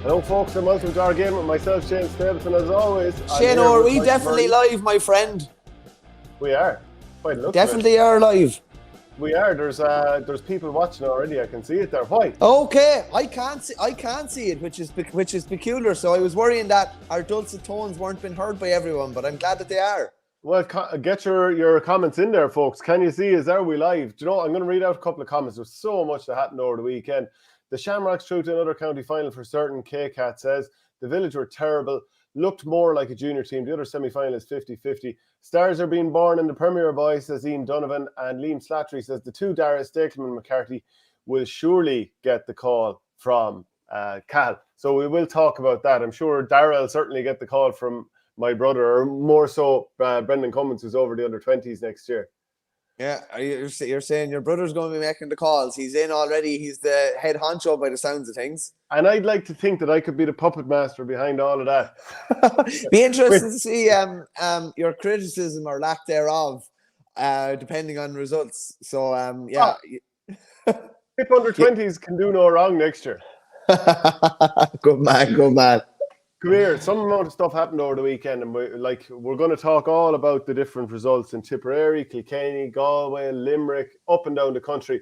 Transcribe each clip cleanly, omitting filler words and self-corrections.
Hello folks and welcome to our game with myself, Shane Stapleton, as always. Shane, are we definitely live, my friend? We are. Definitely are live. We are. There's people watching already. I can see it there. Why? Okay, I can't see it, which is peculiar. So I was worrying that our dulcet tones weren't being heard by everyone, but I'm glad that they are. Well, get your comments in there, folks. Can you see us? Are we live? Do you know, I'm going to read out a couple of comments. There's so much that happened over the weekend. The Shamrocks through to another county final for certain. K-Cat says the Village were terrible. Looked more like a junior team. The other semi-final is 50-50. Stars are being born in the Premier Boy, says Ian Donovan. And Liam Slattery says the two Dara Stapleton and McCarthy will surely get the call from Cal. So we will talk about that. I'm sure Dara will certainly get the call from my brother, or more so Brendan Cummins, who's over the under-20s next year. Yeah, you're saying your brother's going to be making the calls. He's in already. He's the head honcho by the sounds of things. And I'd like to think that I could be the puppet master behind all of that. Be interested to see your criticism or lack thereof, depending on results. So, yeah. If under-20s can do no wrong next year. Good man. Come here, some amount of stuff happened over the weekend, and we're going to talk all about the different results in Tipperary, Kilkenny, Galway, Limerick, up and down the country.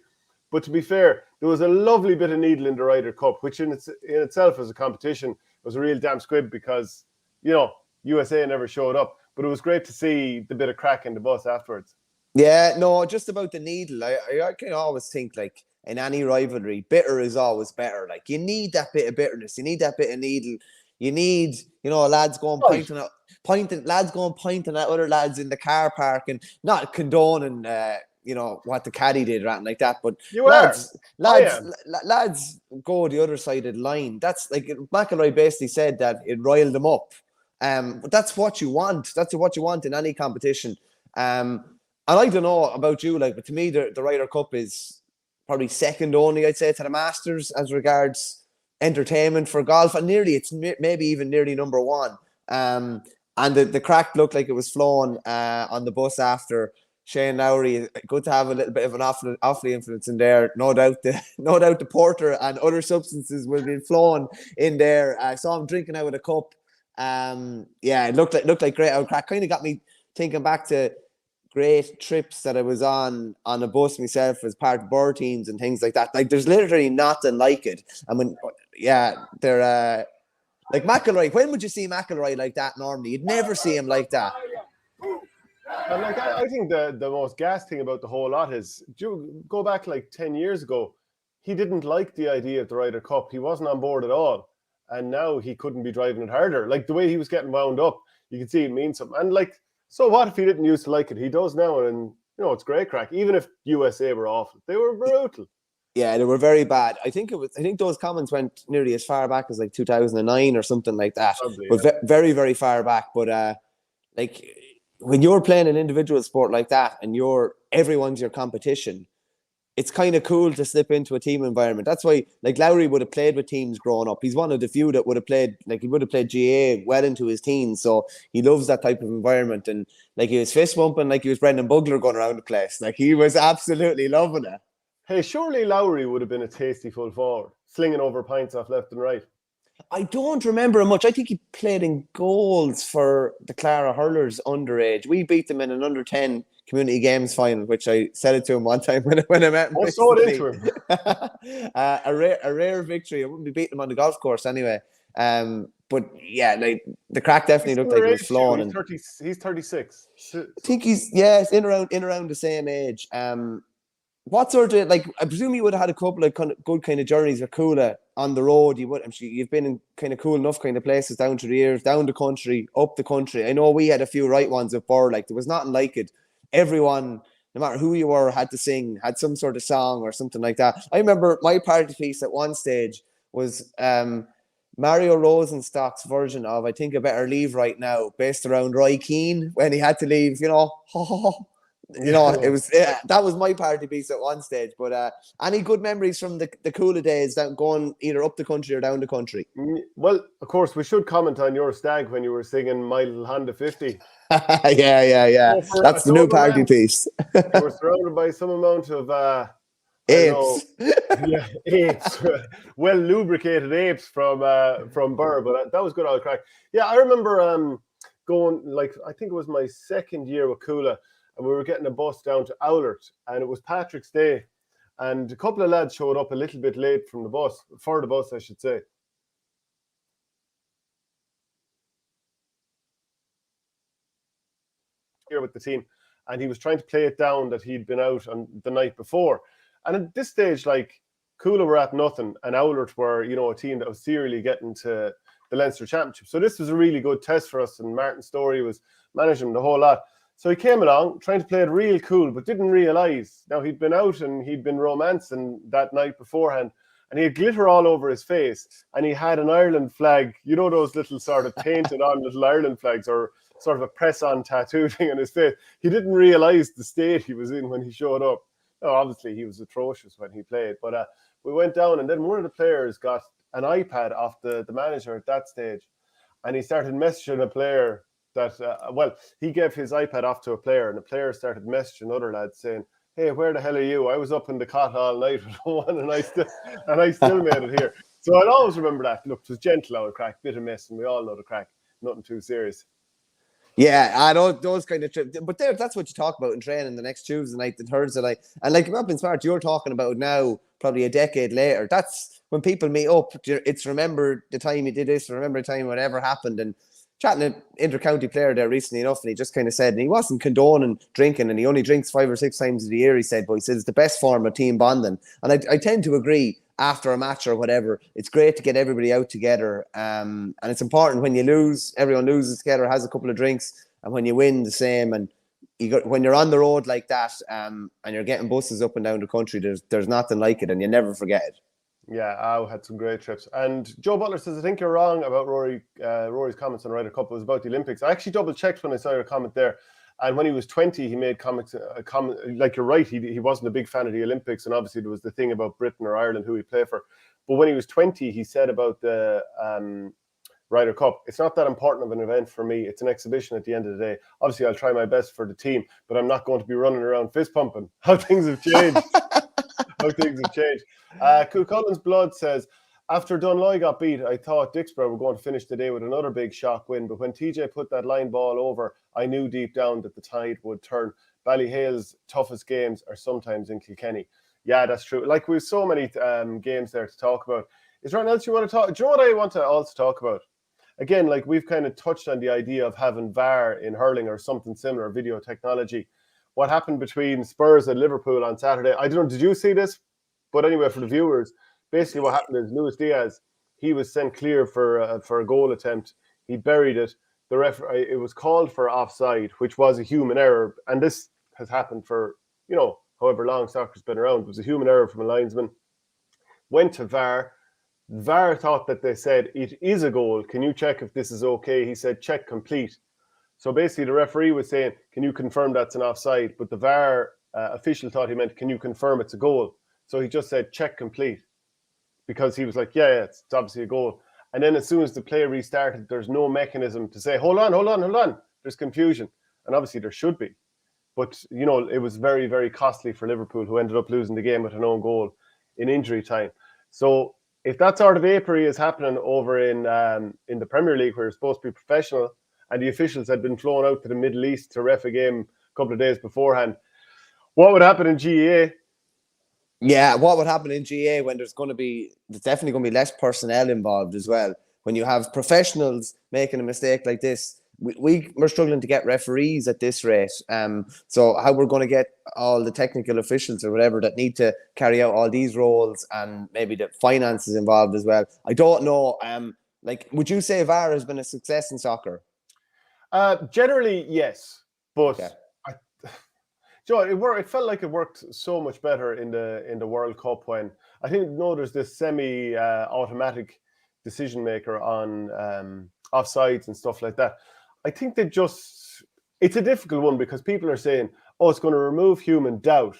But to be fair, there was a lovely bit of needle in the Ryder Cup, which in itself as a competition was a real damn squib because, USA never showed up. But it was great to see the bit of crack in the bus afterwards. Yeah, no, just about the needle. I can always think, like, in any rivalry, bitter is always better. Like, you need that bit of bitterness. You need that bit of needle. You need, lads going pointing at other lads in the car park and not condoning, what the caddy did or anything like that. But lads go the other side of the line. That's like McElroy basically said that it riled them up. But that's what you want. That's what you want in any competition. And I don't know about you, but to me, the Ryder Cup is probably second only, I'd say, to the Masters as regards entertainment for golf, and it's maybe even nearly number one. And the crack looked like it was flowing on the bus after Shane Lowry. Good to have a little bit of an Offaly influence in there. No doubt the porter and other substances will be flowing in there. I saw him drinking out of the cup. It looked like great old crack. Kind of got me thinking back to great trips that I was on a bus myself as part of bar teams and things like that. Like, there's literally nothing like it. I mean, they're like McElroy. When would you see McElroy like that normally? You'd never see him like that. And I think the most gas thing about the whole lot is, go back like 10 years ago, he didn't like the idea of the Ryder Cup. He wasn't on board at all. And now he couldn't be driving it harder. Like, the way he was getting wound up, you can see it means something. And so what if he didn't used to like it? He does now, and it's great crack. Even if USA were awful, they were brutal. Yeah, they were very bad. I think those comments went nearly as far back as like 2009 or something like that. Probably, but very, very far back. But when you're playing an individual sport like that, and everyone's your competition, it's kind of cool to slip into a team environment. That's why, Lowry would have played with teams growing up. He's one of the few that would have played, he would have played GA well into his teens. So he loves that type of environment. And he was fist bumping like he was Brendan Bugler going around the place. He was absolutely loving it. Hey, surely Lowry would have been a tasty full forward, slinging over pints off left and right. I don't remember him much. I think he played in goals for the Clara Hurlers underage. We beat them in an under-10 community games final, which I said it to him one time when I met him. I saw it into him. A rare victory. I wouldn't be beating him on the golf course anyway. But yeah, the crack definitely looked like it was flowing. He's 36. I think he's in around the same age. What sort of, I presume you would have had a couple of good kind of journeys with Coola on the road. I'm sure you've been in kind of cool enough kind of places down to the years, down the country, up the country. I know we had a few right ones at Burr. There was nothing like it. Everyone, no matter who you were, had some sort of song or something like that. I remember my party piece at one stage was Mario Rosenstock's version of I Think I Better Leave Right Now, based around Roy Keane when he had to leave, it was that was my party piece at one stage. But any good memories from the cooler days going either up the country or down the country? Well, of course, we should comment on your stag when you were singing My Little Honda 50. Yeah. That's the new party piece. You were surrounded by some amount of I don't know. Apes. Yeah, apes, well lubricated apes from Burr, but that was good old crack. Yeah, I remember going, like, I think it was my second year with Kula, and we were getting a bus down to Owlert, and it was Patrick's Day, and a couple of lads showed up a little bit late for the bus, I should say. Here with the team, and he was trying to play it down that he'd been out on the night before. And at this stage, like, Coola were at nothing, and Owlert were, a team that was seriously getting to the Leinster Championship. So this was a really good test for us, and Martin Storey was managing the whole lot. So he came along, trying to play it real cool, but didn't realise. Now, he'd been out and he'd been romancing that night beforehand, and he had glitter all over his face, and he had an Ireland flag, those little sort of painted on little Ireland flags, or sort of a press-on tattoo thing on his face. He didn't realise the state he was in when he showed up. Oh, obviously, he was atrocious when he played. But we went down, and then one of the players got an iPad off the manager at that stage, and he started messaging a player that, he gave his iPad off to a player, and the player started messaging other lads saying, "Hey, where the hell are you? I was up in the cot all night with one, and I still made it here." So I'll always remember that. Look, it was gentle out of crack, bit of mess, and we all know the crack. Nothing too serious. Yeah, I know those kind of trips. But that's what you talk about in training the next Tuesday night, the Thursday night. And like Rob and Smart, you're talking about now, probably a decade later. That's when people meet up. It's remember the time you did this, remember the time whatever happened. And chatting to an inter-county player there recently enough, and he just kind of said, and he wasn't condoning drinking, and he only drinks 5 or 6 times a year, he said, but he says it's the best form of team bonding. And I tend to agree. After a match or whatever, it's great to get everybody out together. And it's important when you lose, everyone loses together, has a couple of drinks, and when you win, the same. And when you're on the road like that, and you're getting buses up and down the country, there's nothing like it, and you never forget it. Yeah, I had some great trips. And Joe Butler says, I think you're wrong about Rory's comments on Ryder Cup. It was about the Olympics. I actually double-checked when I saw your comment there. And when he was 20, he made comments, like you're right, he wasn't a big fan of the Olympics. And obviously there was the thing about Britain or Ireland, who he played for. But when he was 20, he said about the Ryder Cup, it's not that important of an event for me. It's an exhibition at the end of the day. Obviously, I'll try my best for the team, but I'm not going to be running around fist pumping. How things have changed. Cool Collins Blood says, after Dunloy got beat, I thought Dixborough were going to finish the day with another big shock win. But when TJ put that line ball over, I knew deep down that the tide would turn. Ballyhale's toughest games are sometimes in Kilkenny. Yeah, that's true. Like, we have so many games there to talk about. Is there anything else you want to talk? Do you know what I want to also talk about? Again, like, we've kind of touched on the idea of having VAR in hurling or something similar, video technology. What happened between Spurs and Liverpool on Saturday? I don't know, did you see this? But anyway, for the viewers, basically what happened is Luis Diaz, he was sent clear for a goal attempt. He buried it. The referee, it was called for offside, which was a human error. And this has happened for, however long soccer's been around. It was a human error from a linesman. Went to VAR. VAR thought that they said, it is a goal. Can you check if this is okay? He said, check complete. So basically the referee was saying, can you confirm that's an offside? But the VAR official thought he meant, can you confirm it's a goal? So he just said, check complete. Because he was like, yeah, it's obviously a goal. And then as soon as the play restarted, there's no mechanism to say, hold on. There's confusion. And obviously there should be. But, it was very, very costly for Liverpool, who ended up losing the game with an own goal in injury time. So if that sort of apiary is happening over in the Premier League, where you're supposed to be professional, and the officials had been flown out to the Middle East to ref a game a couple of days beforehand, what would happen in GAA? Yeah, what would happen in GA when there's definitely going to be less personnel involved as well. When you have professionals making a mistake like this, we're struggling to get referees at this rate. So how we're going to get all the technical officials or whatever that need to carry out all these roles, and maybe the finances involved as well, I don't know. Would you say VAR has been a success in soccer? Generally, yes, but okay. It felt like it worked so much better in the World Cup, when I think there's this semi-automatic decision maker on offsides and stuff like that. I think it's a difficult one, because people are saying, oh, it's going to remove human doubt.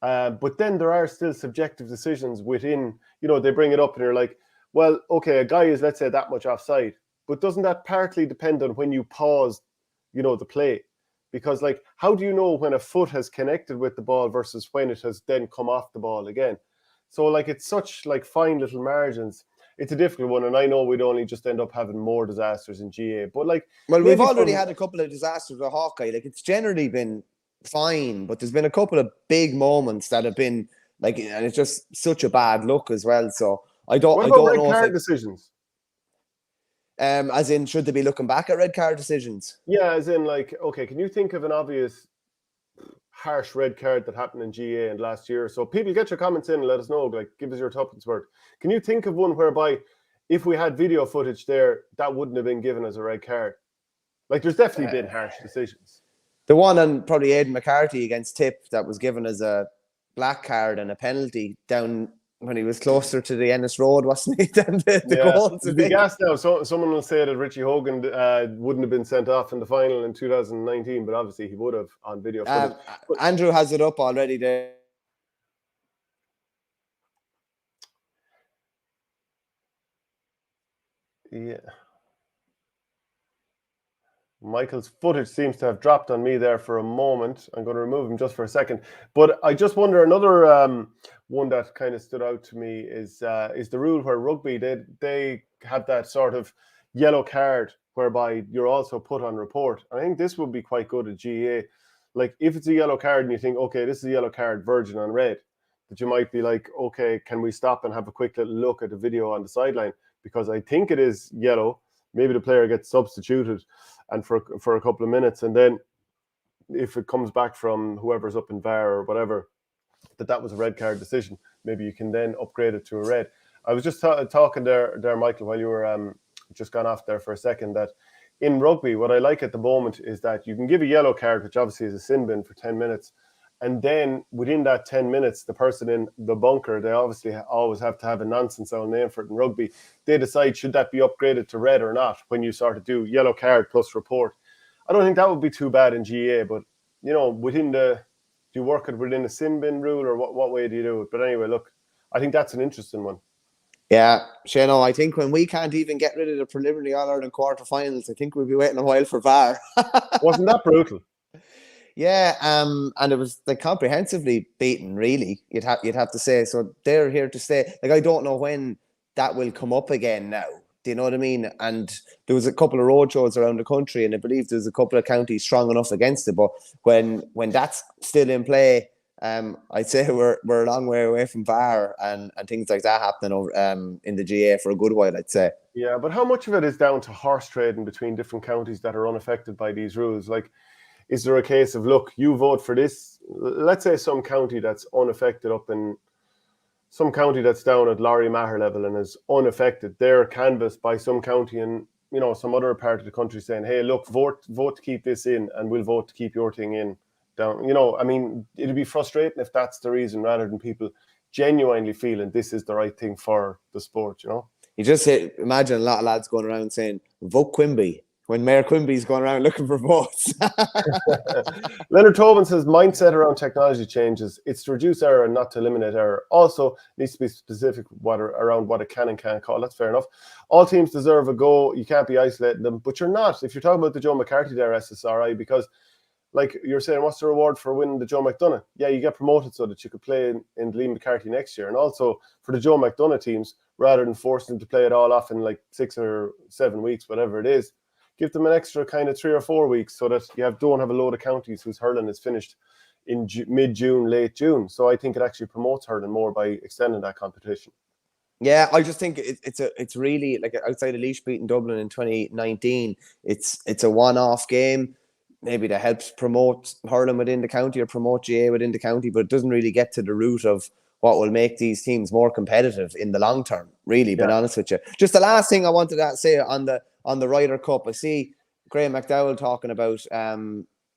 But then there are still subjective decisions within, they bring it up and you're like, well, okay, a guy is, let's say, that much offside. But doesn't that partly depend on when you pause, the play? because like, how do you know when a foot has connected with the ball versus when it has then come off the ball again? So like, it's such like fine little margins. It's a difficult one, and I know we'd only just end up having more disasters in GA. But like, well, we've already had a couple of disasters with Hawkeye. Like, it's generally been fine, but there's been a couple of big moments that have been like, and it's just such a bad look as well. So I don't red know card if decisions. As in, should they be looking back at red card decisions? Yeah, as in like, okay, can you think of an obvious harsh red card that happened in GA and last year? So people, get your comments in and let us know. Like, give us your tuppence worth. Can you think of one whereby if we had video footage there, that wouldn't have been given as a red card? Like, there's definitely been harsh decisions. The one on probably Aidan McCarthy against Tip that was given as a black card and a penalty down when he was closer to the Ennis Road, wasn't he? Than the goals. The big gas now. So someone will say that Richie Hogan wouldn't have been sent off in the final in 2019, but obviously he would have on video footage. Andrew has it up already there. Yeah. Michael's footage seems to have dropped on me there for a moment. I'm going to remove him just for a second. But I just wonder, another one that kind of stood out to me is the rule where rugby, they have that sort of yellow card whereby you're also put on report. I think this would be quite good at GA. Like, if it's a yellow card and you think, okay, this is a yellow card, virgin on red, that you might be like, okay, can we stop and have a quick little look at the video on the sideline? Because I think it is yellow. Maybe the player gets substituted and for a couple of minutes, and then if it comes back from whoever's up in VAR or whatever, that was a red card decision, maybe you can then upgrade it to a red. I was just talking there, Michael, while you were just gone off there for a second, that in rugby, what I like at the moment is that you can give a yellow card, which obviously is a sin bin, for 10 minutes. And then within that 10 minutes, the person in the bunker, they obviously always have to have a nonsense old name for it in rugby. They decide, should that be upgraded to red or not, when you sort of do yellow card plus report. I don't think that would be too bad in GA, but, you know, do you work it within a sin bin rule, or what way do you do it? But anyway, look, I think that's an interesting one. Yeah, Shano, I think when we can't even get rid of the preliminary All-Ireland quarterfinals, I think we'll be waiting a while for VAR. Wasn't that brutal? Yeah, and it was like comprehensively beaten, really. You'd have to say. So they're here to stay. Like, I don't know when that will come up again now. Do you know what I mean? And there was a couple of road shows around the country, and I believe there's a couple of counties strong enough against it. But when that's still in play, I'd say we're a long way away from VAR and things like that happening over in the GA for a good while, I'd say. Yeah, but how much of it is down to horse trading between different counties that are unaffected by these rules? Like, is there a case of, look, you vote for this? Let's say some county that's unaffected up in some county that's down at Laurie Maher level and is unaffected. They're canvassed by some county in, you know, some other part of the country saying, hey, look, vote to keep this in, and we'll vote to keep your thing in. Down, you know, I mean, it'd be frustrating if that's the reason, rather than people genuinely feeling this is the right thing for the sport, you know? You just imagine a lot of lads going around saying, vote Quimby, when Mayor Quimby's going around looking for votes. Leonard Tobin says, mindset around technology changes. It's to reduce error and not to eliminate error. Also, needs to be specific around what it can and can't call. That's fair enough. All teams deserve a go. You can't be isolating them, but you're not. If you're talking about the Joe McCarthy there, SSRI, because like you're saying, what's the reward for winning the Joe McDonagh? Yeah, you get promoted so that you could play in Liam McCarthy next year. And also for the Joe McDonagh teams, rather than forcing them to play it all off in like 6 or 7 weeks, whatever it is, give them an extra kind of 3 or 4 weeks so that you don't have a load of counties whose hurling is finished in mid-June, late June. So I think it actually promotes hurling more by extending that competition. Yeah, I just think it's really, like, outside of Laois beating Dublin in 2019, it's a one-off game. Maybe that helps promote hurling within the county or promote GA within the county, but it doesn't really get to the root of what will make these teams more competitive in the long term, really, being honest with you. Just the last thing I wanted to say on the Ryder Cup, I see Graham McDowell talking about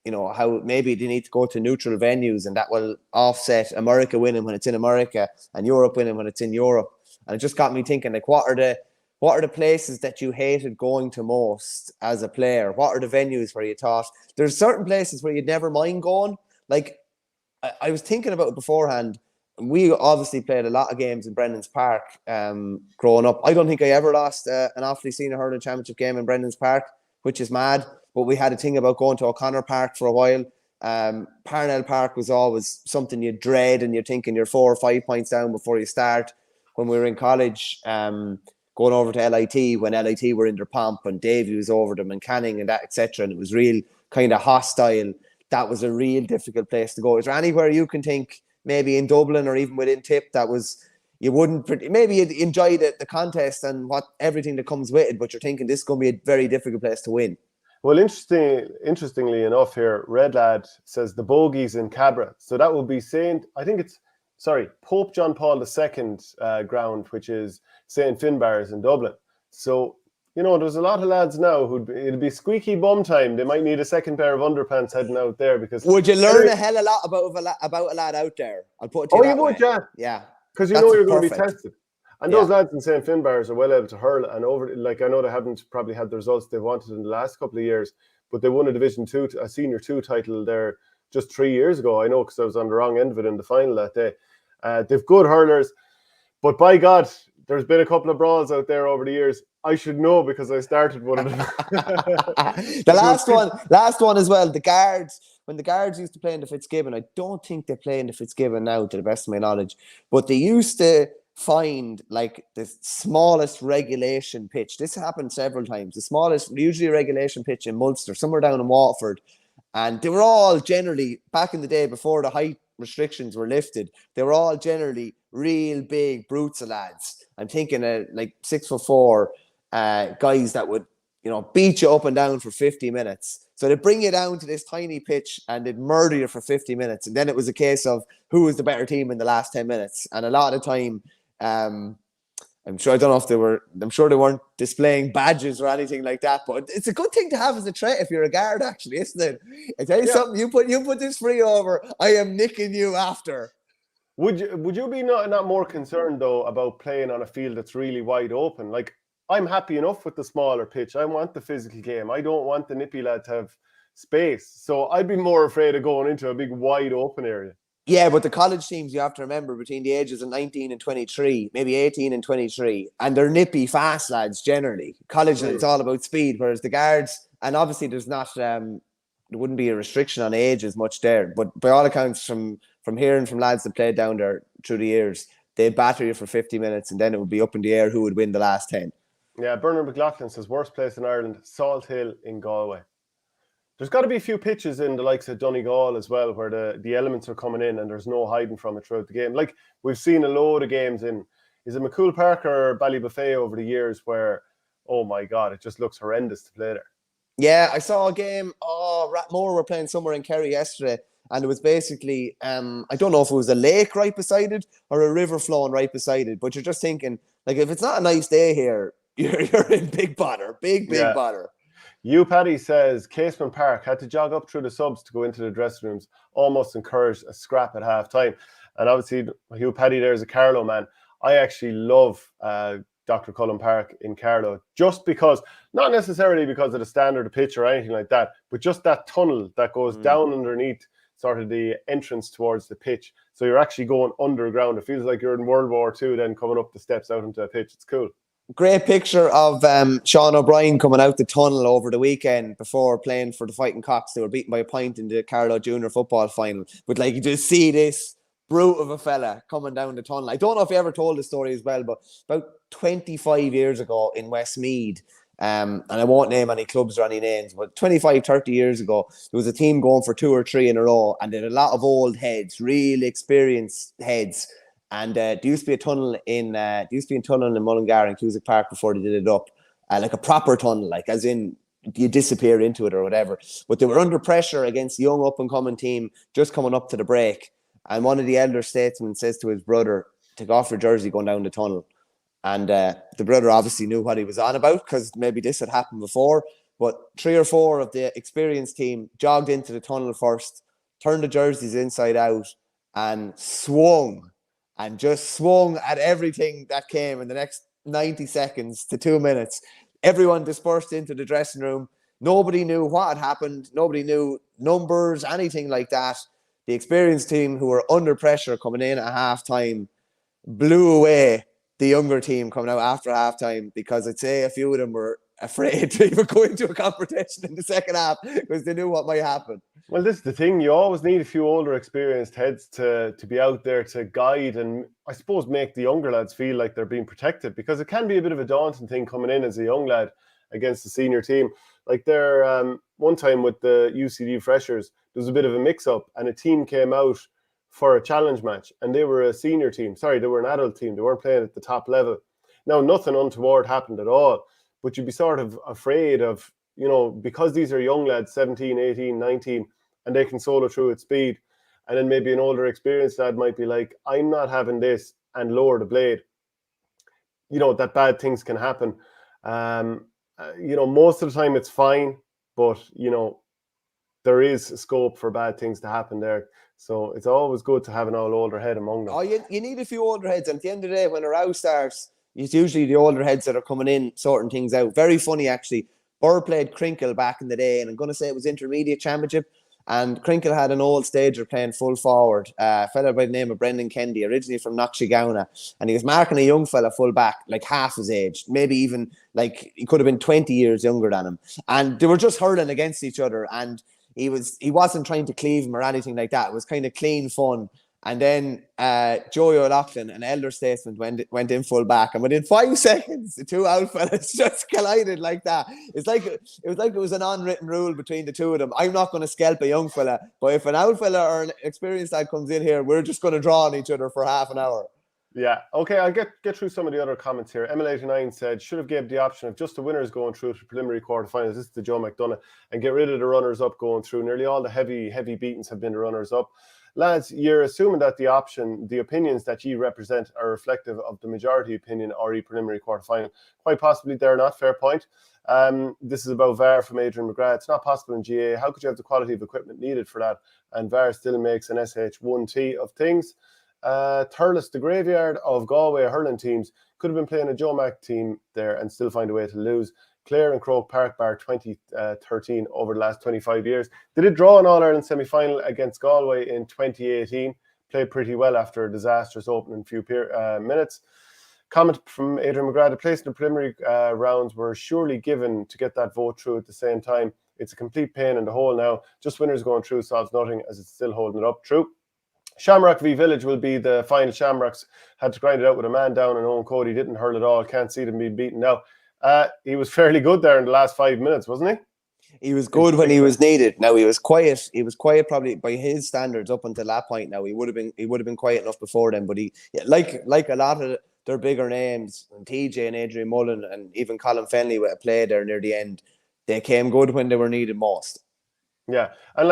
you know, how maybe they need to go to neutral venues and that will offset America winning when it's in America and Europe winning when it's in Europe. And it just got me thinking, like, what are the places that you hated going to most as a player? What are the venues where you thought there's certain places where you'd never mind going? Like, I was thinking about it beforehand. We obviously played a lot of games in Brendan's Park growing up. I don't think I ever lost an Offaly Senior Hurling Championship game in Brendan's Park, which is mad. but we had a thing about going to O'Connor Park for a while. Parnell Park was always something you dread, and you're thinking you're 4 or 5 points down before you start. When we were in college, going over to LIT, when LIT were in their pomp, and Davy was over them, and Canning and that, etc., and it was real kind of hostile. That was a real difficult place to go. Is there anywhere you can think, maybe in Dublin or even within Tip, that was you wouldn't maybe you'd enjoy the contest and everything that comes with it, but you're thinking this is going to be a very difficult place to win? Well, interestingly enough here, Red Lad says the bogies in Cabra. So that would be Pope John Paul II ground, which is St. Finbarrs in Dublin. So, there's a lot of lads now it'd be squeaky bum time. They might need a second pair of underpants heading out there because... Would you learn a hell of a lot about a lad out there? I'll put it to you that way. Yeah. Yeah. Because you're going to be tested. And those lads in St. Finbarrs are well able to hurl and over. I know they haven't probably had the results they wanted in the last couple of years, but they won a Senior 2 title there just 3 years ago. I know because I was on the wrong end of it in the final that day. They've good hurlers, but by God, there's been a couple of brawls out there over the years. I should know because I started one of them. The last one as well. The Guards, when the Guards used to play in the Fitzgibbon, I don't think they play in the Fitzgibbon now, to the best of my knowledge, but they used to find the smallest regulation pitch. This happened several times. The smallest, usually regulation pitch in Munster, somewhere down in Waterford. And they were all generally, back in the day before the height restrictions were lifted, they were all generally real big brutes of lads. I'm thinking 6'4" guys that would, beat you up and down for 50 minutes. So they bring you down to this tiny pitch and they'd murder you for 50 minutes. And then it was a case of who was the better team in the last 10 minutes. And a lot of the time, I'm sure they weren't displaying badges or anything like that, but it's a good thing to have as a trait if you're a guard, actually, isn't it? I tell you something, you put this free over, I am nicking you after. Would you be not more concerned though about playing on a field that's really wide open? I'm happy enough with the smaller pitch. I want the physical game. I don't want the nippy lad to have space. So I'd be more afraid of going into a big wide open area. Yeah, but the college teams, you have to remember, between the ages of 19 and 23, maybe 18 and 23, and they're nippy, fast lads generally. College, it's all about speed, whereas the Guards, and obviously there's not, there wouldn't be a restriction on age as much there, but by all accounts, from hearing from lads that played down there through the years, they'd batter you for 50 minutes, and then it would be up in the air who would win the last 10. Yeah, Bernard McLaughlin says, worst place in Ireland, Salt Hill in Galway. There's got to be a few pitches in the likes of Donegal as well where the elements are coming in and there's no hiding from it throughout the game. We've seen a load of games in, is it McCool Park or Ballybuffet over the years where, oh my God, it just looks horrendous to play there. Yeah, I saw a game, Rathmore were playing somewhere in Kerry yesterday, and it was basically, I don't know if it was a lake right beside it or a river flowing right beside it, but you're just thinking, if it's not a nice day here, you're in big bother, big bother. Hugh Paddy says Casement Park had to jog up through the subs to go into the dressing rooms, almost encouraged a scrap at half time. And obviously, Hugh Paddy there is a Carlow man. I actually love Dr. Cullen Park in Carlow, just because, not necessarily because of the standard of pitch or anything like that, but just that tunnel that goes down underneath sort of the entrance towards the pitch. So you're actually going underground. It feels like you're in World War II, then coming up the steps out into a pitch. It's cool. Great picture of Sean O'Brien coming out the tunnel over the weekend before playing for the Fighting Cocks. They were beaten by a point in the Carlow Junior football final. But you just see this brute of a fella coming down the tunnel. I don't know if you ever told the story as well, but about 25 years ago in Westmead, and I won't name any clubs or any names, but 25, 30 years ago, there was a team going for 2 or 3 in a row, and they had a lot of old heads, really experienced heads. And there used to be a tunnel in Mullingar and Cusack Park before they did it up, like a proper tunnel, as in you disappear into it or whatever. But they were under pressure against the young up and coming team just coming up to the break. And one of the elder statesmen says to his brother, "Take off your jersey going down the tunnel." And the brother obviously knew what he was on about because maybe this had happened before. But 3 or 4 of the experienced team jogged into the tunnel first, turned the jerseys inside out, and swung at everything that came in the next 90 seconds to 2 minutes. Everyone dispersed into the dressing room. Nobody knew what had happened. Nobody knew numbers, anything like that. The experienced team, who were under pressure coming in at halftime, blew away the younger team coming out after halftime, because I'd say a few of them were afraid to even go into a competition in the second half because they knew what might happen. Well, this is the thing. You always need a few older, experienced heads to be out there to guide and, I suppose, make the younger lads feel like they're being protected, because it can be a bit of a daunting thing coming in as a young lad against the senior team. Like there, one time with the UCD freshers, there was a bit of a mix-up and a team came out for a challenge match and they were a senior team. Sorry, they were an adult team. They weren't playing at the top level. Now, nothing untoward happened at all, but you'd be sort of afraid of, you know, because these are young lads, 17, 18, 19, and they can solo through at speed. And then maybe an older experienced lad might be like, I'm not having this, and lower the blade. You know, that bad things can happen. You know, most of the time it's fine, but, you know, there is scope for bad things to happen there. So it's always good to have an older head among them. Oh, you need a few older heads. And at the end of the day, when a row starts, it's usually the older heads that are coming in, sorting things out. Very funny, actually. Burr played Crinkle back in the day, and I'm going to say it was Intermediate Championship. And Crinkle had an old stager playing full forward, a fella by the name of Brendan Kendi, originally from Knockshigowna. And he was marking a young fella full back, like half his age, maybe even like he could have been 20 years younger than him. And they were just hurling against each other. And he wasn't trying to cleave him or anything like that. It was kind of clean fun. And then Joey O'Loughlin, an elder statesman, went in full back, and within 5 seconds, the two old fellas just collided like that. It was an unwritten rule between the two of them. I'm not going to scalp a young fella, but if an old fella or an experienced lad comes in here, we're just going to draw on each other for half an hour. Yeah, okay, I'll get through some of the other comments here. ML89 said, should have gave the option of just the winners going through to preliminary quarterfinals. This is the Joe McDonough, and get rid of the runners-up going through. Nearly all the heavy beatings have been the runners-up. Lads, you're assuming that the opinions that you represent are reflective of the majority opinion RE preliminary quarterfinal. Quite possibly they're not. Fair point. This is about VAR from Adrian McGrath. It's not possible in GA. How could you have the quality of equipment needed for that? And VAR still makes an SH1T of things. Thurles, the graveyard of Galway hurling teams, could have been playing a Joe Mac team there and still find a way to lose. Clare and Croke Park bar 2013 over the last 25 years. They did draw an All-Ireland semi-final against Galway in 2018. Played pretty well after a disastrous opening few minutes. Comment from Adrian McGrath, the place in the preliminary rounds were surely given to get that vote through at the same time. It's a complete pain in the hole now. Just winners going through solves nothing as it's still holding it up. True. Shamrock v Village will be the final. Shamrocks had to grind it out with a man down, and Owen Cody didn't hurl at all. Can't see them being beaten now. He was fairly good there in the last 5 minutes, wasn't he? He was good when he was needed. Now he was quiet. He was quiet probably by his standards up until that point. Now he would have been quiet enough before then. But he like a lot of their bigger names, and TJ and Adrian Mullen and even Colin Fenley with a play there near the end. They came good when they were needed most. Yeah, and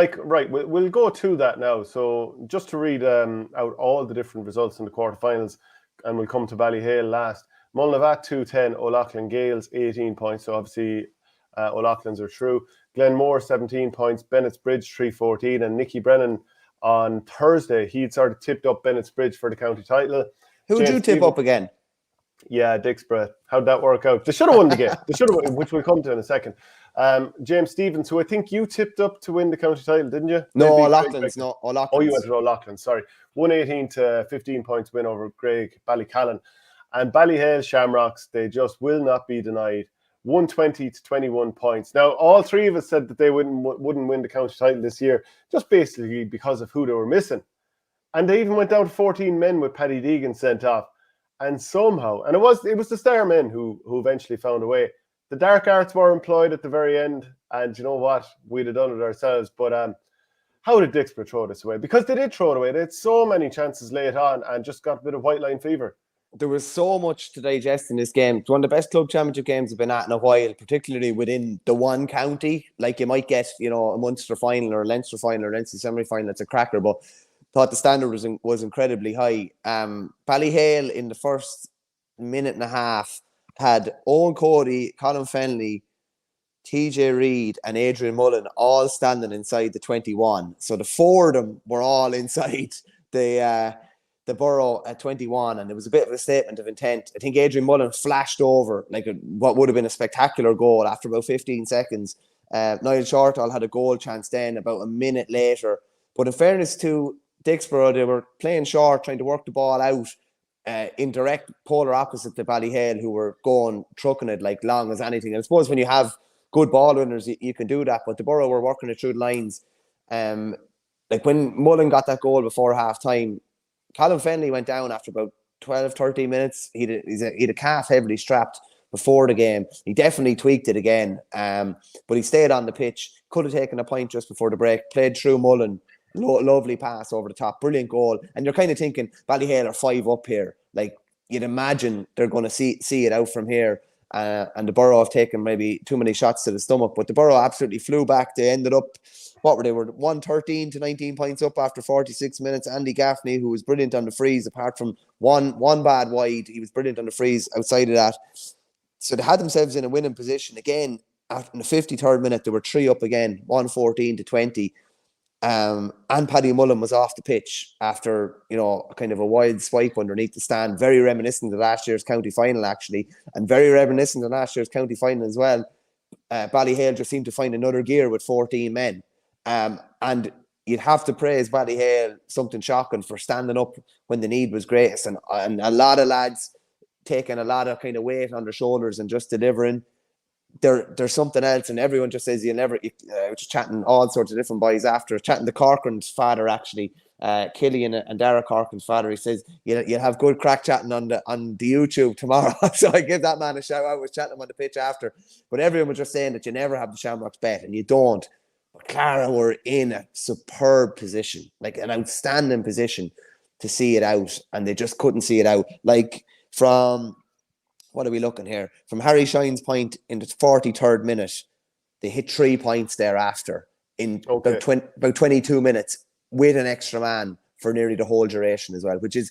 we'll go to that now. So just to read out all the different results in the quarterfinals, and we'll come to Ballyhale last. Mullavat 210, O'Loughlin Gales 18 points. So obviously O'Loughlin's are through. Glenmore 17 points, Bennett's Bridge 314, and Nicky Brennan on Thursday, he'd sort of tipped up Bennett's Bridge for the county title. Who'd you tip up again? Yeah, Dixborough. How'd that work out? They should have won the game. They should have, which we'll come to in a second. James Stevens, who I think you tipped up to win the county title, didn't you? No, O'Loughlin's. O'Loughlin's. Oh, you went to O'Loughlin, sorry. 118 to 15 points win over Greg Ballycallan. And Ballyhale Shamrocks, they just will not be denied. 120 to 21 points. Now, all three of us said that they wouldn't win the county title this year, just basically because of who they were missing. And they even went down to 14 men with Paddy Deegan sent off. And somehow, and it was the star men who eventually found a way. The dark arts were employed at the very end, and you know what? We'd have done it ourselves. But how did Dixborough throw this away? Because they did throw it away. They had so many chances late on and just got a bit of white line fever. There was so much to digest in this game. It's one of the best club championship games I've been at in a while, particularly within the one county. Like you might get, a Munster final or a Leinster final or Leinster semi-final. It's a cracker, but thought the standard was incredibly high. Ballyhale in the first minute and a half had Owen Cody, Colin Fenley, TJ Reid and Adrian Mullen all standing inside the 21. So the four of them were all inside the borough at 21, and it was a bit of a statement of intent. I think Adrian Mullen flashed over what would have been a spectacular goal after about 15 seconds. Niall Shortall had a goal chance then about a minute later. But in fairness to Dixborough, they were playing short, trying to work the ball out. in direct polar opposite to Ballyhale, who were going trucking it like long as anything. And I suppose when you have good ball winners, you can do that. But the Borough were working it through the lines. Like when Mullen got that goal before half time, Colin Fennelly went down after about 12, 13 minutes. He'd a calf heavily strapped before the game. He definitely tweaked it again. But he stayed on the pitch. Could have taken a point just before the break. Played through Mullen. Lovely pass over the top. Brilliant goal. And you're kind of thinking, Ballyhale are 5 up here. Like, you'd imagine they're going to see it out from here. And the Borough have taken maybe too many shots to the stomach. But the Borough absolutely flew back. They ended up, what were they? Were 113 to 19 points up after 46 minutes. Andy Gaffney, who was brilliant on the freeze, apart from one bad wide, he was brilliant on the freeze outside of that. So they had themselves in a winning position. Again, after in the 53rd minute, they were 3 up again, 114 to 20. And Paddy Mullen was off the pitch after, kind of a wild swipe underneath the stand, very reminiscent of last year's county final, actually, and very reminiscent of last year's county final as well. Ballyhale just seemed to find another gear with 14 men. And you'd have to praise Ballyhale, something shocking, for standing up when the need was greatest. And a lot of lads taking a lot of kind of weight on their shoulders and just delivering. There's something else, and everyone just says just chatting all sorts of different boys after, chatting to Corcoran's father, actually, Killian and Dara Corcoran's father. He says you'll have good crack chatting on the YouTube tomorrow. So I give that man a shout out. I was chatting him on the pitch after, but everyone was just saying that you never have the Shamrocks bet, and you don't. But Clara were in a superb position, like an outstanding position to see it out, and they just couldn't see it out. Like from, what are we looking here? From Harry Shine's point in the 43rd minute, they hit 3 points thereafter in about 22 minutes with an extra man for nearly the whole duration as well, which is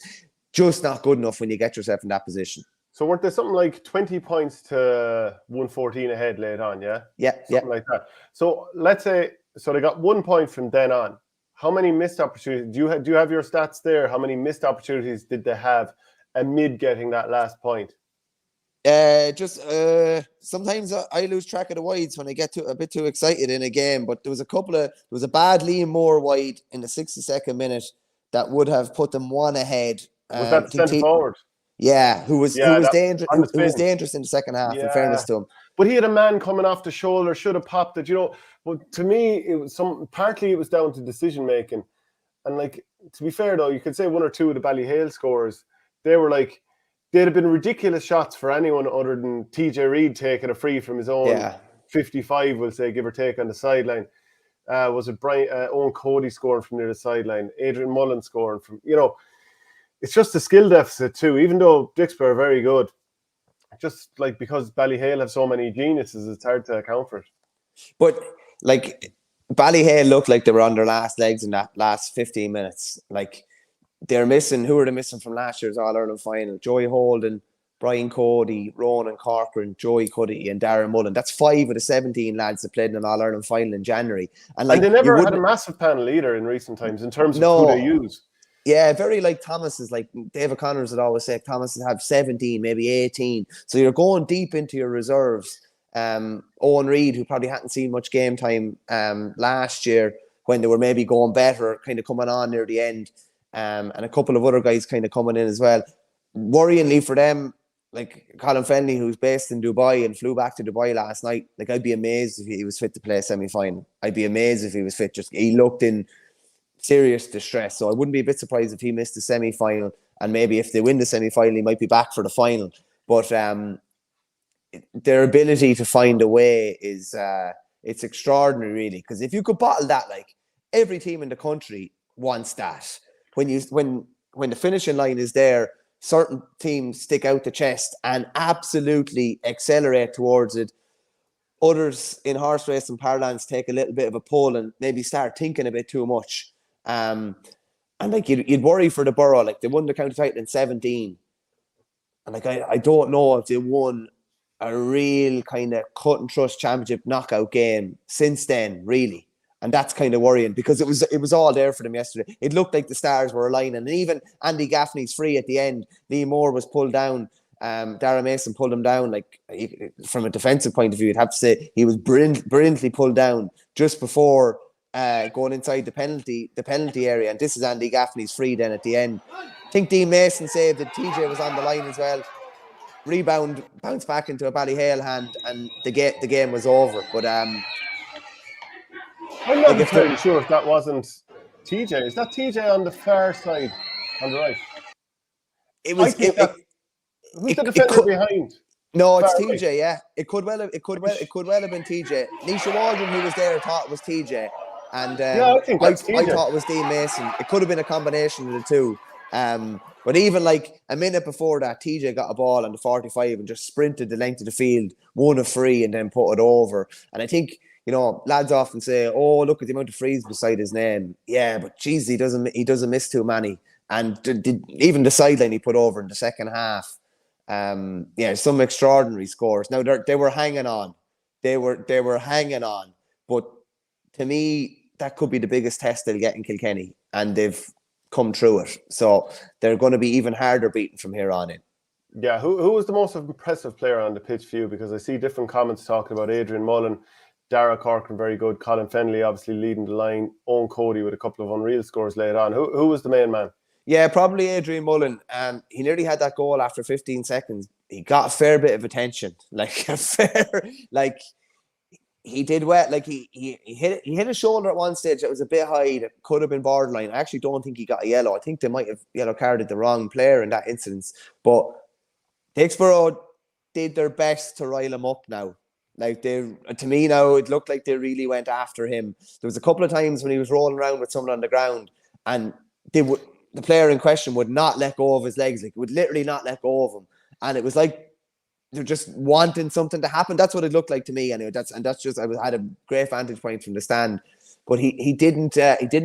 just not good enough when you get yourself in that position. So weren't there something like 20 points to 114 ahead late on, yeah? Yeah, something like that. So let's say, so they got 1 point from then on. How many missed opportunities? Do you have your stats there? How many missed opportunities did they have amid getting that last point? Sometimes I lose track of the wides when I get a bit too excited in a game, but there was a bad Liam Moore wide in the 62nd minute that would have put them one ahead. Was that the centre forward? Yeah, who was dangerous. Who was dangerous in the second half. Yeah. In fairness to him, but he had a man coming off the shoulder, should have popped it. But to me, it was partly it was down to decision making, and like, to be fair though, you could say one or two of the Ballyhale scores, they'd have been ridiculous shots for anyone other than TJ Reid taking a free from his own 55, we'll say, give or take, on the sideline. Was it Owen Cody scoring from near the sideline? Adrian Mullen scoring from, it's just a skill deficit too, even though Dixper are very good. Just like, because Ballyhale have so many geniuses, it's hard to account for it. But like, Ballyhale looked like they were on their last legs in that last 15 minutes. Like, they're missing, who are they missing from last year's All-Ireland final? Joey Holden, Brian Cody, Ronan Corcoran, Joey Cuddy and Darren Mullen. That's 5 of the 17 lads that played in an All-Ireland final in January. And they never had a massive panel either in recent times in terms of who they use. Yeah, very like Thomas's, like David Connors would always say, Thomas would have 17, maybe 18. So you're going deep into your reserves. Owen Reid, who probably hadn't seen much game time last year when they were maybe going better, kind of coming on near the end. And a couple of other guys kind of coming in as well. Worryingly for them, like Colin Fennelly, who's based in Dubai and flew back to Dubai last night, like, I'd be amazed if he was fit to play a semi-final. I'd be amazed if he was fit. He looked in serious distress. So I wouldn't be a bit surprised if he missed the semi-final. And maybe if they win the semi-final, he might be back for the final. But their ability to find a way is it's extraordinary, really. Because if you could bottle that, like, every team in the country wants that. When the finishing line is there, certain teams stick out the chest and absolutely accelerate towards it. Others in horse racing parlance take a little bit of a pull and maybe start thinking a bit too much. And like, you'd worry for the Borough. Like, they won the county title in 17, and like, I don't know if they won a real kind of cut and thrust championship knockout game since then, really. And that's kind of worrying, because it was all there for them yesterday. It looked like the stars were aligning. And even Andy Gaffney's free at the end. Lee Moore was pulled down. Dara Mason pulled him down. Like, from a defensive point of view, you'd have to say he was brilliantly pulled down just before going inside the penalty area. And this is Andy Gaffney's free then at the end. I think Dean Mason saved it. TJ was on the line as well. Rebound, bounced back into a Ballyhale hand, and the game was over. But I'm not entirely sure if that wasn't TJ. Is that TJ on the far side, on the right? It was. Who's the defender behind? No, it's TJ. Right. Yeah, it could well have been TJ. Nisha Waldron, who was there, thought it was TJ, and I think that's TJ. I thought it was Dean Mason. It could have been a combination of the two. But even like a minute before that, TJ got a ball on the 45 and just sprinted the length of the field, won a free, and then put it over. And I think, lads often say, "Oh, look at the amount of frees beside his name." Yeah, but geez, he doesn't miss too many. And even the sideline he put over in the second half. Some extraordinary scores. Now they were hanging on. They were hanging on. But to me, that could be the biggest test they'll get in Kilkenny, and they've come through it. So they're going to be even harder beaten from here on in. Yeah, who was the most impressive player on the pitch for you? Because I see different comments talking about Adrian Mullen, Dara Corcoran, very good, Colin Fennelly obviously leading the line, Owen Cody with a couple of unreal scores later on. Who was the main man? Yeah, probably Adrian Mullen. He nearly had that goal after 15 seconds. He got a fair bit of attention. He did well. Like he hit a shoulder at one stage that was a bit high. That could have been borderline. I actually don't think he got a yellow. I think they might have yellow carded the wrong player in that instance. But Dicksboro did their best to rile him up now. To me now, it looked like they really went after him. There was a couple of times when he was rolling around with someone on the ground, and the player in question would not let go of his legs. Like, would literally not let go of him. And it was like they're just wanting something to happen. That's what it looked like to me. Anyway, I had a great vantage point from the stand. But he didn't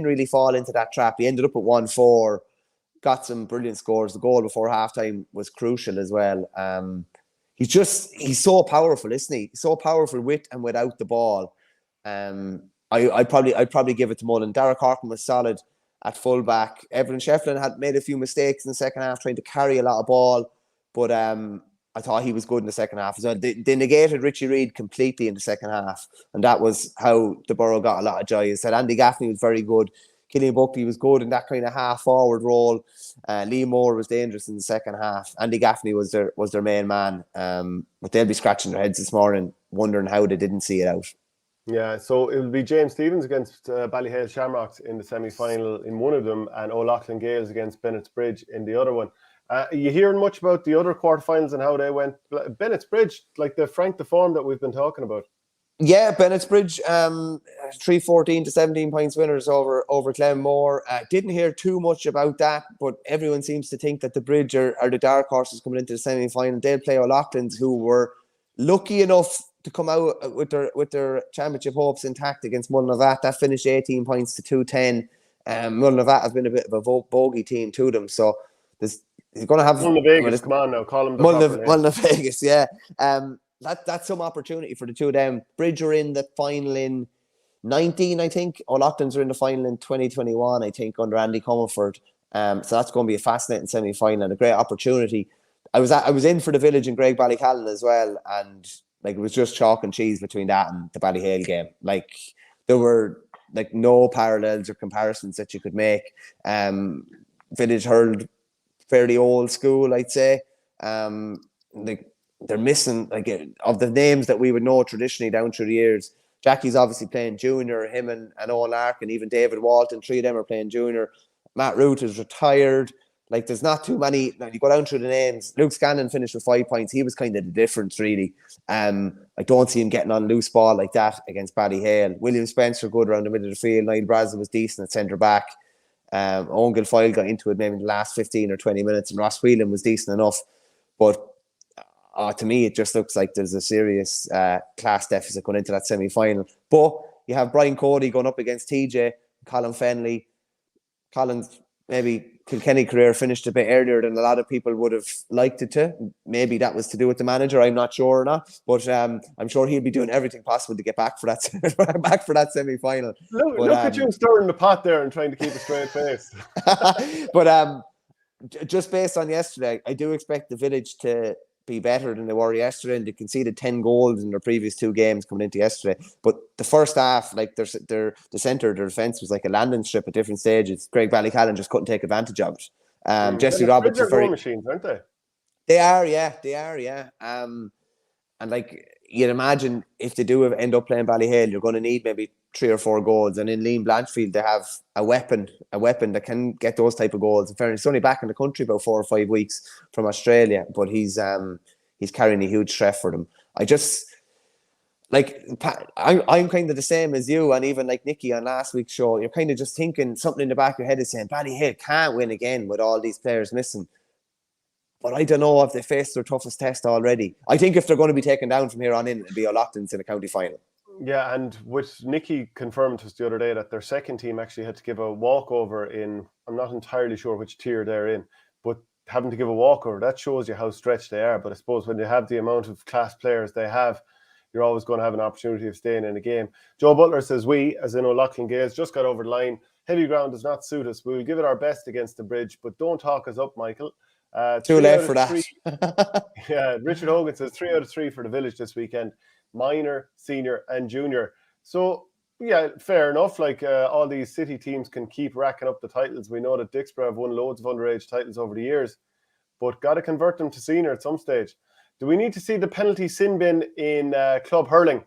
really fall into that trap. He ended up at 1-4, got some brilliant scores. The goal before halftime was crucial as well. He's so powerful, isn't he? He's so powerful with and without the ball. I'd probably give it to Mullen. Dara Corcoran was solid at fullback. Evelyn Shefflin had made a few mistakes in the second half, trying to carry a lot of ball, but I thought he was good in the second half as well. They negated Richie Reid completely in the second half, and that was how the Borough got a lot of joy. As I said, Andy Gaffney was very good. Killian Buckley was good in that kind of half-forward role. Lee Moore was dangerous in the second half. Andy Gaffney was their main man. But they'll be scratching their heads this morning, wondering how they didn't see it out. Yeah, so it will be James Stephens against Ballyhale Shamrocks in the semi-final in one of them, and O'Loughlin Gales against Bennett's Bridge in the other one. Are you hearing much about the other quarterfinals and how they went? Bennett's Bridge, like the form that we've been talking about. Yeah, Bennett's Bridge, 3-14 to 17 points winners over Glenmore. Didn't hear too much about that, but everyone seems to think that the Bridge are the dark horses coming into the semi-final. They'll play O'Loughlin's, who were lucky enough to come out with their championship hopes intact against Mullinovat. That finished 18 points to 210. Mullinovat has been a bit of a bogey team to them, so he's going to have Mullinovat. Come on now, call him Mullinovat Vegas. Yeah, that's some opportunity for the two of them. Bridge are in the final in 19, I think. O'Loughlin's are in the final in 2021, I think, under Andy Comerford. So that's going to be a fascinating semi-final and a great opportunity. I was in for the Village in Greg Ballycallan as well, and like it was just chalk and cheese between that and the Ballyhale game. Like there were like no parallels or comparisons that you could make. Village hurled fairly old school, I'd say. They're missing of the names that we would know traditionally down through the years. Jackie's obviously playing junior. Him and Owen Larkin, even David Walton, three of them are playing junior. Matt Root is retired. Like, there's not too many. Now, you go down through the names. Luke Scanlon finished with 5 points. He was kind of the difference, really. I don't see him getting on loose ball like that against Ballyhale. William Spencer, good around the middle of the field. Niall Brazel was decent at centre back. Owen Gilfoyle got into it maybe in the last 15 or 20 minutes, and Ross Whelan was decent enough. But to me, it just looks like there's a serious class deficit going into that semi-final. But you have Brian Cody going up against TJ, Colin Fennelly. Colin's maybe Kilkenny career finished a bit earlier than a lot of people would have liked it to. Maybe that was to do with the manager. I'm not sure or not, but I'm sure he'll be doing everything possible to get back for that semi-final. Look at you stirring the pot there and trying to keep a straight face. But just based on yesterday, I do expect the Village to be better than they were yesterday, and they conceded 10 goals in their previous 2 games coming into yesterday. But the first half, like the centre of their defence was like a landing strip at different stages. Greg Ballycallan just couldn't take advantage of it. Jesse The Roberts Bridge is are goal very. machines, aren't they? They are, yeah. And like you'd imagine, if they do end up playing Ballyhale, you're going to need maybe 3 or 4 goals. And in Liam Blanchfield, they have a weapon that can get those type of goals. In fairness, he's only back in the country about 4 or 5 weeks from Australia, but he's carrying a huge threat for them. I'm kind of the same as you, and even like Nicky on last week's show. You're kind of just thinking something in the back of your head is saying Ballyhale can't win again with all these players missing. But I don't know if they faced their toughest test already. I think if they're going to be taken down from here on in, it'll be O'Loughlin's in the county final. Yeah, and with Nicky confirmed to us the other day that their second team actually had to give a walkover in, I'm not entirely sure which tier they're in, but having to give a walkover, that shows you how stretched they are. But I suppose when you have the amount of class players they have, you're always going to have an opportunity of staying in a game. Joe Butler says, we, as in O'Loughlin Gales, just got over the line. Heavy ground does not suit us. We will give it our best against the Bridge, but don't talk us up, Michael. Too late for that. Yeah, Richard Hogan says 3 out of 3 for the Village this weekend. Minor, senior and junior. So, yeah, fair enough. Like all these city teams can keep racking up the titles. We know that Dixborough have won loads of underage titles over the years, but got to convert them to senior at some stage. Do we need to see the penalty sin bin in club hurling?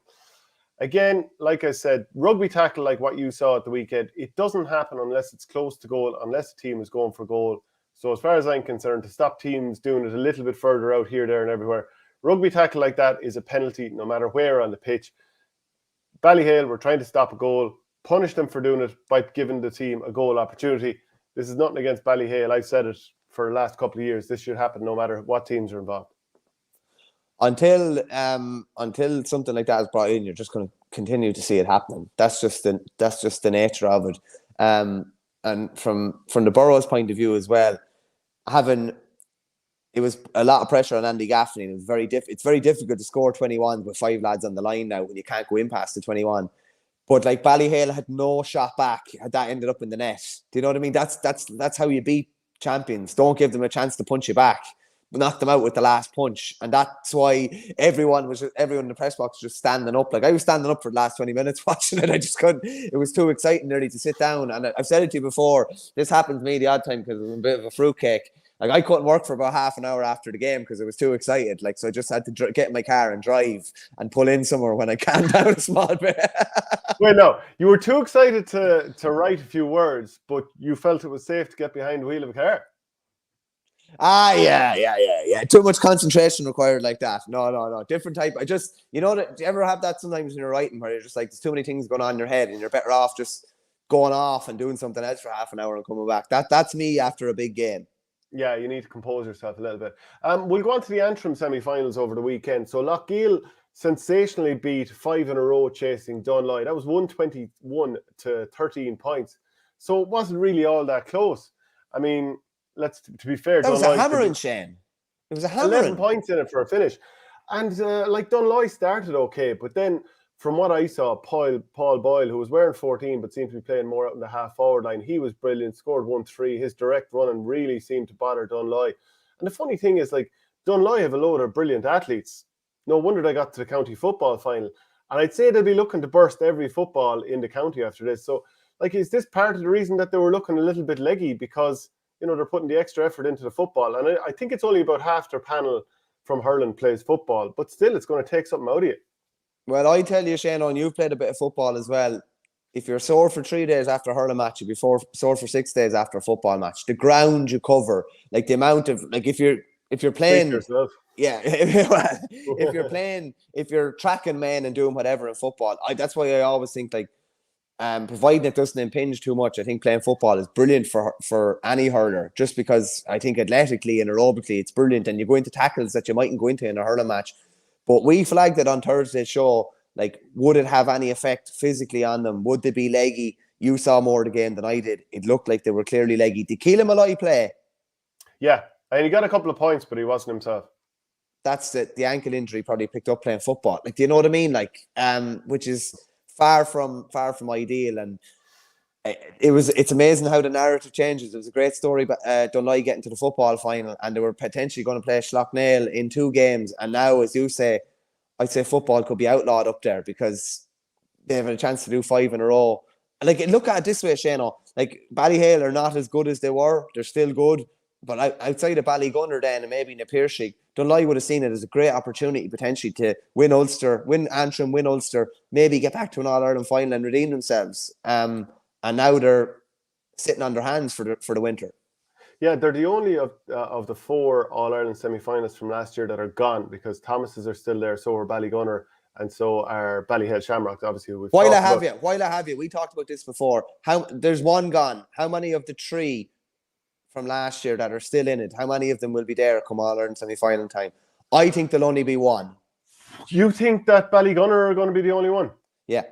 Again, like I said, rugby tackle, like what you saw at the weekend, it doesn't happen unless it's close to goal, unless the team is going for goal. So as far as I'm concerned, to stop teams doing it a little bit further out here, there and everywhere, rugby tackle like that is a penalty no matter where on the pitch. Ballyhale were trying to stop a goal, punish them for doing it by giving the team a goal opportunity. This is nothing against Ballyhale. I've said it for the last couple of years. This should happen no matter what teams are involved. Until something like that is brought in, you're just going to continue to see it happening. That's just the nature of it. And from the Borough's point of view as well, it was a lot of pressure on Andy Gaffney. And it's very difficult to score 21 with 5 lads on the line now when you can't go in past the 21. But like Ballyhale had no shot back had that ended up in the net. Do you know what I mean? That's how you beat champions. Don't give them a chance to punch you back. Knock them out with the last punch. And that's why everyone in the press box was just standing up. Like I was standing up for the last 20 minutes watching it. I just couldn't. It was too exciting nearly to sit down. And I've said it to you before. This happened to me the odd time because I'm a bit of a fruitcake. Like I couldn't work for about half an hour after the game because I was too excited. Like so, I just had to get in my car and drive and pull in somewhere when I calmed down a small bit. Well, no, you were too excited to write a few words, but you felt it was safe to get behind the wheel of a car. Yeah. Too much concentration required like that. No. Different type. Do you ever have that sometimes when you're writing where you're just like, there's too many things going on in your head and you're better off just going off and doing something else for half an hour and coming back. That's me after a big game. Yeah, you need to compose yourself a little bit. We'll go on to the Antrim semi-finals over the weekend. So Lochgiel sensationally beat 5 in a row chasing Dunloy. That was 121 to 13 points. So it wasn't really all that close. I mean, to be fair, that was a hammering, Shane. It was a hammering. 11 points in it for a finish. And Dunloy started okay, but then from what I saw, Paul Boyle, who was wearing 14 but seemed to be playing more out in the half-forward line, he was brilliant, scored 1-3. His direct running really seemed to bother Dunloy. And the funny thing is, like, Dunloy have a load of brilliant athletes. No wonder they got to the county football final. And I'd say they'll be looking to burst every football in the county after this. So, like, is this part of the reason that they were looking a little bit leggy because, you know, they're putting the extra effort into the football? And I think it's only about half their panel from hurling plays football, but still it's going to take something out of you. Well, I tell you, Shane, and you've played a bit of football as well. If you're sore for 3 days after a hurling match, you'll be sore for 6 days after a football match. The ground you cover, like the amount of, like if you're playing, yeah, if you're tracking men and doing whatever in football, that's why I always think like, providing it doesn't impinge too much, I think playing football is brilliant for any hurler. Just because I think athletically and aerobically it's brilliant, and you go into tackles that you mightn't go into in a hurling match. But we flagged it on Thursday's show, like, would it have any effect physically on them? Would they be leggy? You saw more of the game than I did. It looked like they were clearly leggy. Did Keelan Malloy play? Yeah, and he got a couple of points, but he wasn't himself. That's it. The ankle injury probably picked up playing football. Like, do you know what I mean? Like, which is far from ideal. And it's amazing how the narrative changes. It was a great story, but Dunloy getting to the football final, and they were potentially going to play Schlocknail in 2 games. And now, as you say, I'd say football could be outlawed up there because they have a chance to do 5 in a row. Like, look at it this way, Shane. Like, Ballyhale are not as good as they were. They're still good, But outside of Ballygunner then, and maybe in a Piercy, Dunloy would have seen it as a great opportunity potentially to win Ulster, win Antrim, win Ulster, maybe get back to an All-Ireland final and redeem themselves. And now they're sitting on their hands for the winter. Yeah, they're the only of the 4 All-Ireland semi-finalists from last year that are gone, because Thomas's are still there, so are Ballygunner, and so are Ballyhale Shamrocks, obviously. While I have you, we talked about this before. There's one gone. How many of the 3 from last year that are still in it, how many of them will be there come All-Ireland semi-final time? I think there'll only be one. You think that Ballygunner are going to be the only one? Yeah.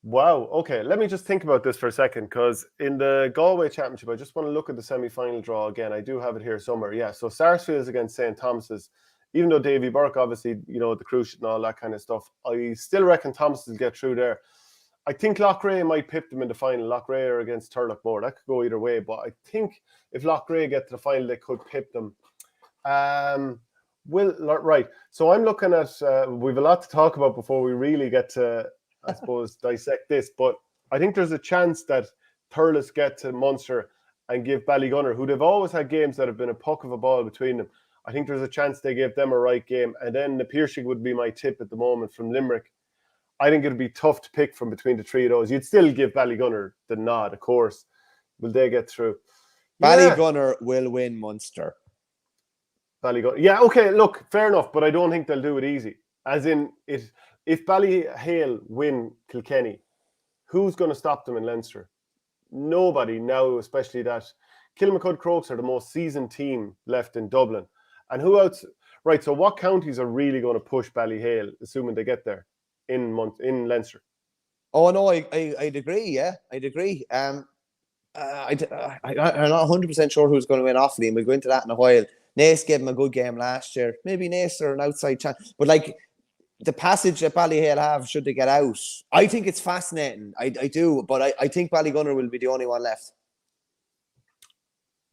Wow. Okay, let me just think about this for a second, because in the Galway Championship, I just want to look at the semi-final draw again. I do have it here somewhere. Yeah, so Sarsfield's against St. Thomas's. Even though Davy Burke, obviously, the cruciate and all that kind of stuff, I still reckon Thomas will get through there. I think Loughrea might pip them in the final. Loughrea are against Turlough. That could go either way, but I think if Loughrea get to the final, they could pip them. Right. So I'm looking at, we've a lot to talk about before we really get to, I suppose, dissect this, but I think there's a chance that Thurles get to Munster and give Ballygunner, who they've always had games that have been a puck of a ball between them. I think there's a chance they give them a right game. And then the Piercy would be my tip at the moment from Limerick. I think it'd be tough to pick from between the 3 of those. You'd still give Ballygunner the nod, of course. Will they get through? Ballygunner will win Munster. Ballygunner. Yeah, okay, look, fair enough, but I don't think they'll do it easy. As in, if Ballyhale win Kilkenny, who's going to stop them in Leinster? Nobody now, especially that Kilmacud Crokes are the most seasoned team left in Dublin. And who else? Right, so what counties are really going to push Ballyhale, assuming they get there, in Leinster? Oh, no, I'd agree, yeah. I'd agree. I'm not 100% sure who's going to win Offaly, and we'll go into that in a while. Naas gave him a good game last year. Maybe Naas are an outside chance. But, the passage that Ballyhale have, should they get out, I think it's fascinating. I do, but I think Ballygunner will be the only one left.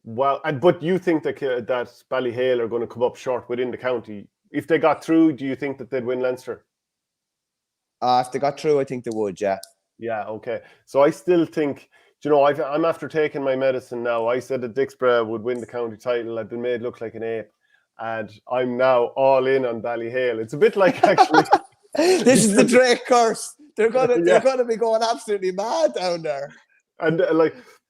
Well, but you think that Ballyhale are going to come up short within the county? If they got through, do you think that they'd win Leinster? If they got through, I think they would, yeah. Yeah, okay. So I still think, I'm after taking my medicine now. I said that Dixborough would win the county title. I've been made look like an ape. And I'm now all in on Ballyhale. It's a bit like, actually... This is the Drake curse. They're gonna be going absolutely mad down there. And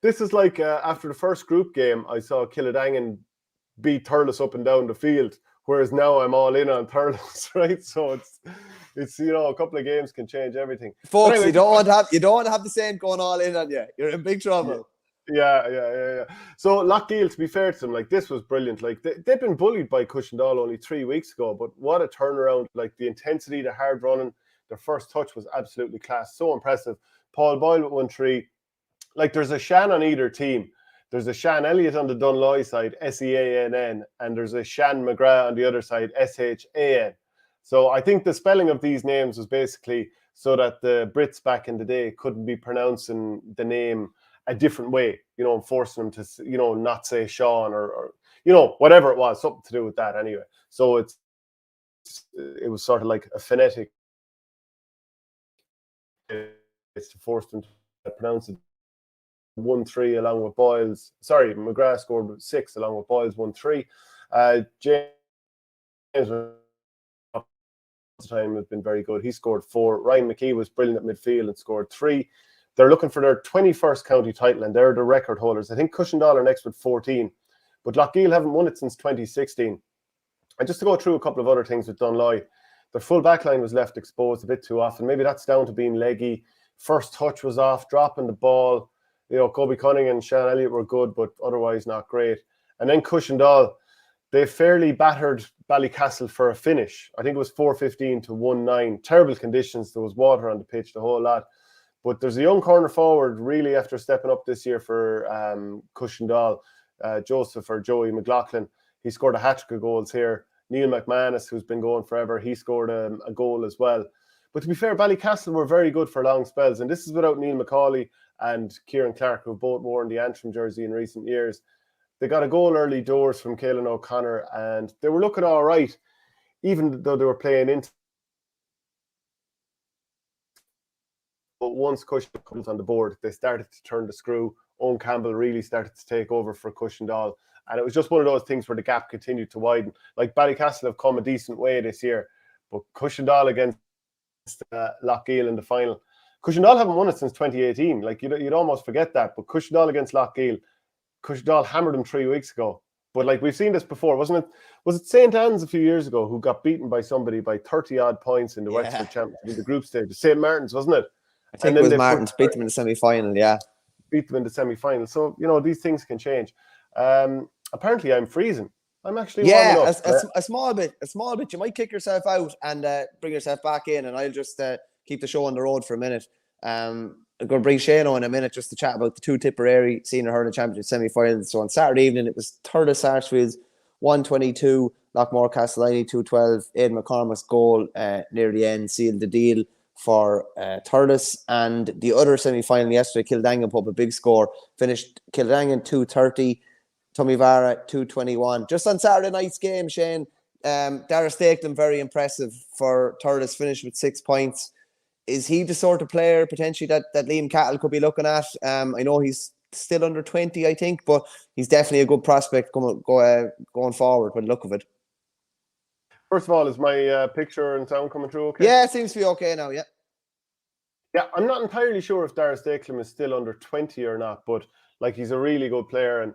this is like after the first group game, I saw Killadangan beat Thurles up and down the field, whereas now I'm all in on Thurles, right? So it's a couple of games can change everything. Folks, anyway, you don't want to have the same going all in on you. You're in big trouble. Yeah. So Lochgiel, to be fair to them, this was brilliant. They've been bullied by Cushendall only 3 weeks ago, but what a turnaround! The intensity, the hard running, their first touch was absolutely class. So impressive. Paul Boyle with 1-3. There's a Shan on either team. There's a Shan Elliott on the Dunloy side, Seann, and there's a Shan McGrath on the other side, Shan. So I think the spelling of these names was basically so that the Brits back in the day couldn't be pronouncing the name a different way, and forcing them to, not say Sean or whatever it was, something to do with that anyway. So it was sort of like a phonetic to force them to pronounce it. 1-3 along with Boyles. Sorry, McGrath scored 6 along with Boyles 1-3. James time has been very good. He scored 4. Ryan McKee was brilliant at midfield and scored 3. They're looking for their 21st county title, and they're the record holders. I think Cushendall are next with 14, but Lochgiel haven't won it since 2016. And just to go through a couple of other things with Dunloy, their full back line was left exposed a bit too often. Maybe that's down to being leggy. First touch was off, dropping the ball. Kobe Cunningham and Sean Elliott were good, but otherwise not great. And then Cushendall, they fairly battered Ballycastle for a finish. I think it was 4-15 to 1-9. Terrible conditions. There was water on the pitch, the whole lot. But there's a young corner forward, really, after stepping up this year for Cushendall, Joseph or Joey McLaughlin. He scored a hat-trick of goals here. Neil McManus, who's been going forever, he scored a goal as well. But to be fair, Ballycastle were very good for long spells. And this is without Neil McCauley and Kieran Clark, who have both worn the Antrim jersey in recent years. They got a goal early doors from Caelan O'Connor, and they were looking all right, even though they were playing into. But once Cushendall comes on the board, they started to turn the screw. Owen Campbell really started to take over for Cushendall, And it was just one of those things where the gap continued to widen. Like Ballycastle have come a decent way this year, but Cushendall against Lochgiel in the final. Cushendall haven't won it since 2018. Like you'd almost forget that. But Cushendall against Lochgiel, Cushendall hammered them 3 weeks ago. But like we've seen this before, wasn't it? Was it St. Anne's a few years ago who got beaten by somebody by 30 odd points in the Wexford Championship in the group stage? St. Martin's, wasn't it? I think it was Martin's beat them in the semi-final. Yeah, beat them in the semi-final. So these things can change. Apparently, I'm freezing. I'm actually warming up. A small bit. You might kick yourself out and bring yourself back in, and I'll just keep the show on the road for a minute. I'm going to bring Shane on in a minute just to chat about the two Tipperary Senior Hurling Championship semi-finals. So on Saturday evening, it was Thurles Sarsfields 122, Lockmore Castellini 212. Aidan McCormack's goal near the end sealed the deal for Thurles. And the other semi-final yesterday, Kildangan put up a big score. Finished Kildangan 230, Tommyvara 221. Just on Saturday night's game, Shane, Dara Stapleton very impressive for Thurles, finished with 6 points. Is he the sort of player potentially that Liam Cattle could be looking at? I know he's still under 20, I think, but he's definitely a good prospect going forward with the look of it. First of all, is my picture and sound coming through okay? Yeah, it seems to be okay now, yeah. Yeah, I'm not entirely sure if Dara Stapleton is still under 20 or not, but like he's a really good player. And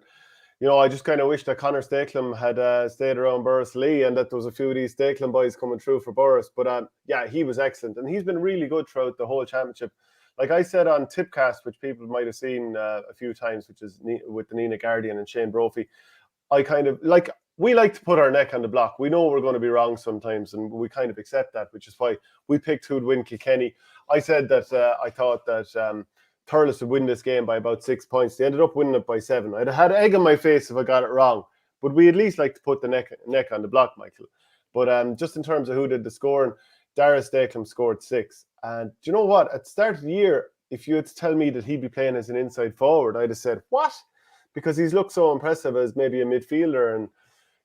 I just kind of wish that Conor Stapleton had stayed around Borris Lee and that there was a few of these Stapleton boys coming through for Borris. But yeah, he was excellent. And he's been really good throughout the whole championship. Like I said on Tipcast, which people might have seen a few times, which is with the Nina Guardian and Shane Brophy, I kind of like, we like to put our neck on the block. We know we're going to be wrong sometimes, and we kind of accept that, which is why we picked who'd win Kilkenny. I said that I thought that Thurles would win this game by about 6 points. They ended up winning it by 7. I'd have had egg on my face if I got it wrong, but we at least like to put the neck on the block, Michael. But just in terms of who did the scoring, Dara Stapleton scored 6. And do you know what? At the start of the year, if you had to tell me that he'd be playing as an inside forward, I'd have said, what? Because he's looked so impressive as maybe a midfielder and,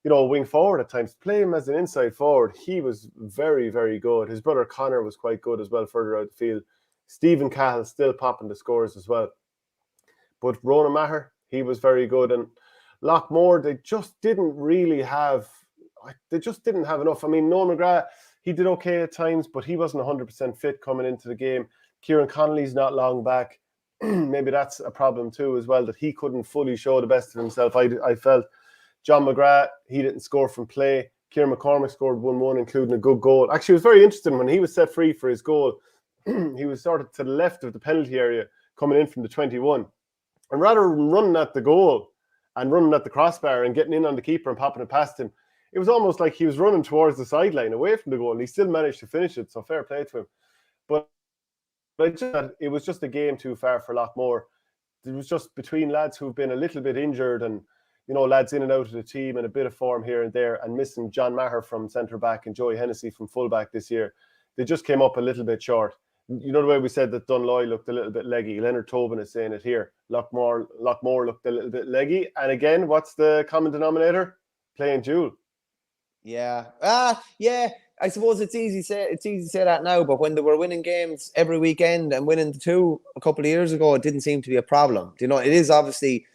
wing forward at times. Play him as an inside forward, he was very, very good. His brother Connor was quite good as well further out the field. Stephen Cahill still popping the scores as well. But Ronan Maher, he was very good. And Lockmore, they just didn't have enough. I mean, Noel McGrath, he did okay at times, but he wasn't 100% fit coming into the game. Kieran Connolly's not long back. Maybe that's a problem too as well, that he couldn't fully show the best of himself. I felt John McGrath, he didn't score from play. Kieran McCormack scored 1-1, including a good goal. Actually, it was very interesting when he was set free for his goal. He was sort of to the left of the penalty area coming in from the 21. And rather than running at the goal and running at the crossbar and getting in on the keeper and popping it past him, it was almost like he was running towards the sideline away from the goal, and he still managed to finish it, so fair play to him. But it was just a game too far for Lockmore. It was just between lads who've been a little bit injured and, lads in and out of the team and a bit of form here and there, and missing John Maher from centre-back and Joey Hennessy from full-back this year. They just came up a little bit short. The way we said that Dunloy looked a little bit leggy. Leonard Tobin is saying it here. Lockmore looked a little bit leggy. And again, what's the common denominator? Playing duel. Yeah. Yeah. I suppose it's easy to say that now, but when they were winning games every weekend and winning the 2 a couple of years ago, it didn't seem to be a problem. It is obviously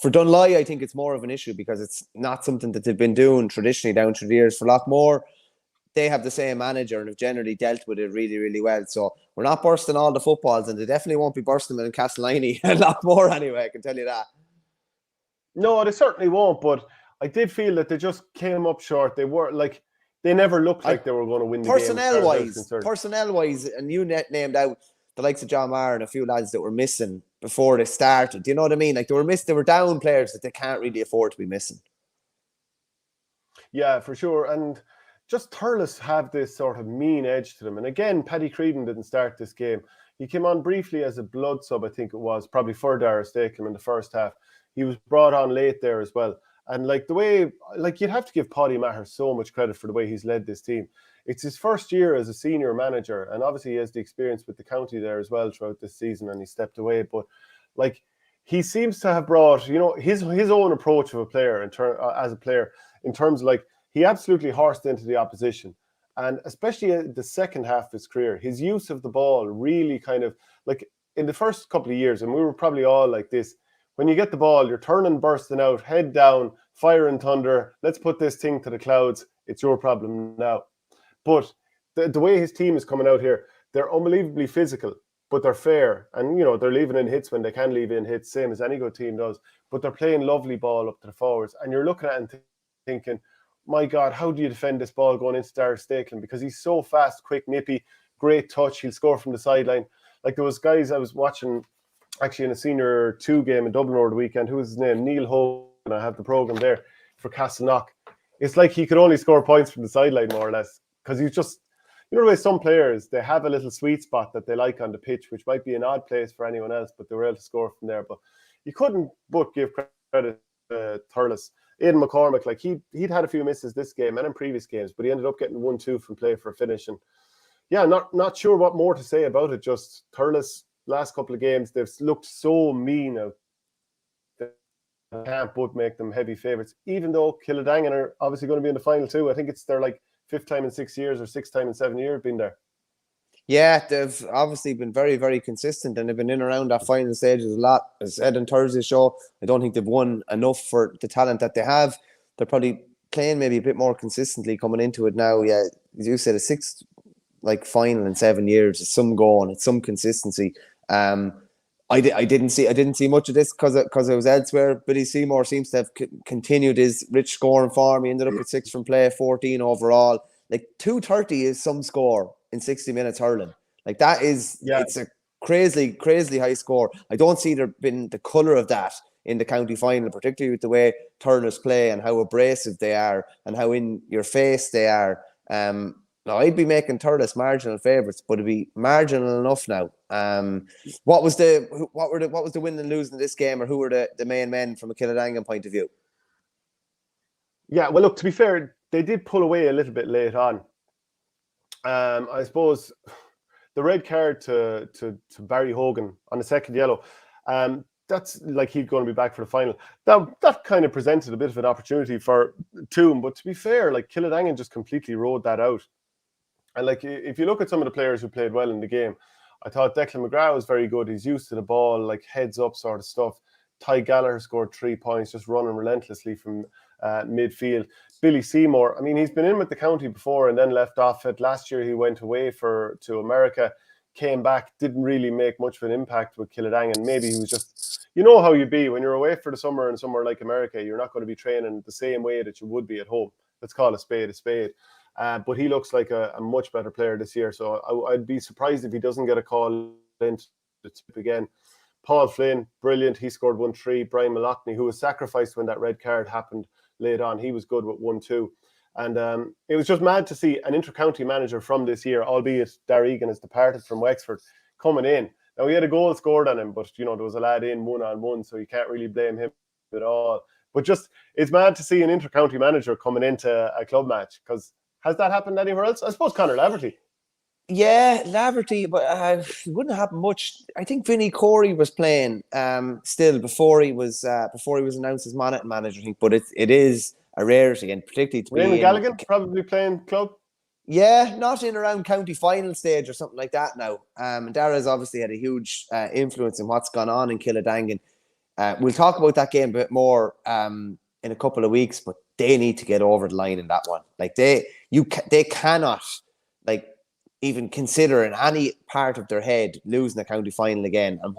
for Dunloy, I think it's more of an issue because it's not something that they've been doing traditionally down through the years. For Lockmore, they have the same manager and have generally dealt with it really, really well. So we're not bursting all the footballs, and they definitely won't be bursting them in Castellini and Lockmore anyway, I can tell you that. No, they certainly won't, but I did feel that they just came up short. They never looked like they were going to win the game. Personnel-wise, and you named out the likes of John Maher and a few lads that were missing before they started. Do you know what I mean? Like they were down players that they can't really afford to be missing. Yeah, for sure. And just Thurles have this sort of mean edge to them. And again, Paddy Creedon didn't start this game. He came on briefly as a blood sub, I think it was, probably for Dara Stapleton in the first half. He was brought on late there as well. And you'd have to give Paddy Maher so much credit for the way he's led this team. It's his first year as a senior manager, and obviously he has the experience with the county there as well throughout this season, and he stepped away. But he seems to have brought, his own approach of a player as a player in terms of he absolutely horsed into the opposition. And especially the second half of his career, his use of the ball really kind of in the first couple of years, and we were probably all like this, when you get the ball, you're turning, bursting out, head down, fire and thunder. Let's put this thing to the clouds. It's your problem now. But the way his team is coming out here, they're unbelievably physical, but they're fair. And, they're leaving in hits when they can leave in hits, same as any good team does. But they're playing lovely ball up to the forwards. And you're looking at it and thinking, my God, how do you defend this ball going into Darragh Stapleton? Because he's so fast, quick, nippy, great touch. He'll score from the sideline. Like, there was guys I was watching actually in a Senior 2 game in Dublin over the weekend. Who was his name? Neil Hogan. I have the programme there for Castleknock. It's like he could only score points from the sideline, more or less. Because he's just, the way some players, they have a little sweet spot that they like on the pitch, which might be an odd place for anyone else, but they were able to score from there. But you couldn't but give credit to Thurles. Aidan McCormick, like he'd had a few misses this game and in previous games, but he ended up getting 1-2 from play for a finish. And yeah, not sure what more to say about it. Just Thurles, last couple of games, they've looked so mean out. Can't but make them heavy favourites, even though Kildangan are obviously going to be in the final too. I think it's their like 5th time in 6 years or 6th time in 7 years being there. Yeah, they've obviously been very, very consistent, and they've been in around that final stages a lot. As said on Thursday's show, I don't think they've won enough for the talent that they have. They're probably playing maybe a bit more consistently coming into it now. Yeah, as you said, a 6th final in 7 years. It's some going, it's some consistency. I didn't see much of this because I was elsewhere. Billy Seymour seems to have continued his rich scoring form. He ended up with 6 from play, 14 overall. Like 230 is some score in 60 minutes hurling. Like that is, It's a crazy high score. I don't see there been the colour of that in the county final, particularly with the way Turners play and how abrasive they are and how in your face they are. Now I'd be making Thurles marginal favourites, but it'd be marginal enough now. What was the win and losing in this game, or who were the main men from a Kildangan point of view? Yeah, well, look, to be fair, they did pull away a little bit late on. I suppose the red card to Barry Hogan on the second yellow, that's like he's going to be back for the final. That kind of presented a bit of an opportunity for Toom, but to be fair, like Kildangan just completely rode that out. And like if you look at some of the players who played well in the game, I thought Declan McGrath was very good. He's used to the ball, like heads up sort of stuff. Ty Gallagher scored 3 points, just running relentlessly from midfield. Billy Seymour, I mean, he's been in with the county before and then left off it. Last year he went away to America, came back, didn't really make much of an impact with Kildangan. Maybe he was just, how you be when you're away for the summer in somewhere like America. You're not going to be training the same way that you would be at home. Let's call a spade a spade. But he looks like a much better player this year. So I'd be surprised if he doesn't get a call into the tip again. Paul Flynn, brilliant. He scored 1-3. Brian Mallochny, who was sacrificed when that red card happened late on, he was good with 1-2. And it was just mad to see an inter-county manager from this year, albeit Darragh Egan has departed from Wexford, coming in. Now, he had a goal scored on him, but, there was a lad in one-on-one, so you can't really blame him at all. But just, it's mad to see an inter-county manager coming into a club match, because has that happened anywhere else? I suppose Conor Laverty. Yeah, Laverty, but it wouldn't happen much. I think Vinnie Corey was playing still before he was announced as Monaghan manager. I think, but it is a rarity, and particularly to Raymond be Galligan probably playing club. Yeah, not in around county final stage or something like that now. Darragh's obviously had a huge influence in what's gone on in Kildangan. We'll talk about that game a bit more in a couple of weeks, but they need to get over the line in that one. Like they cannot even consider in any part of their head losing a county final again, and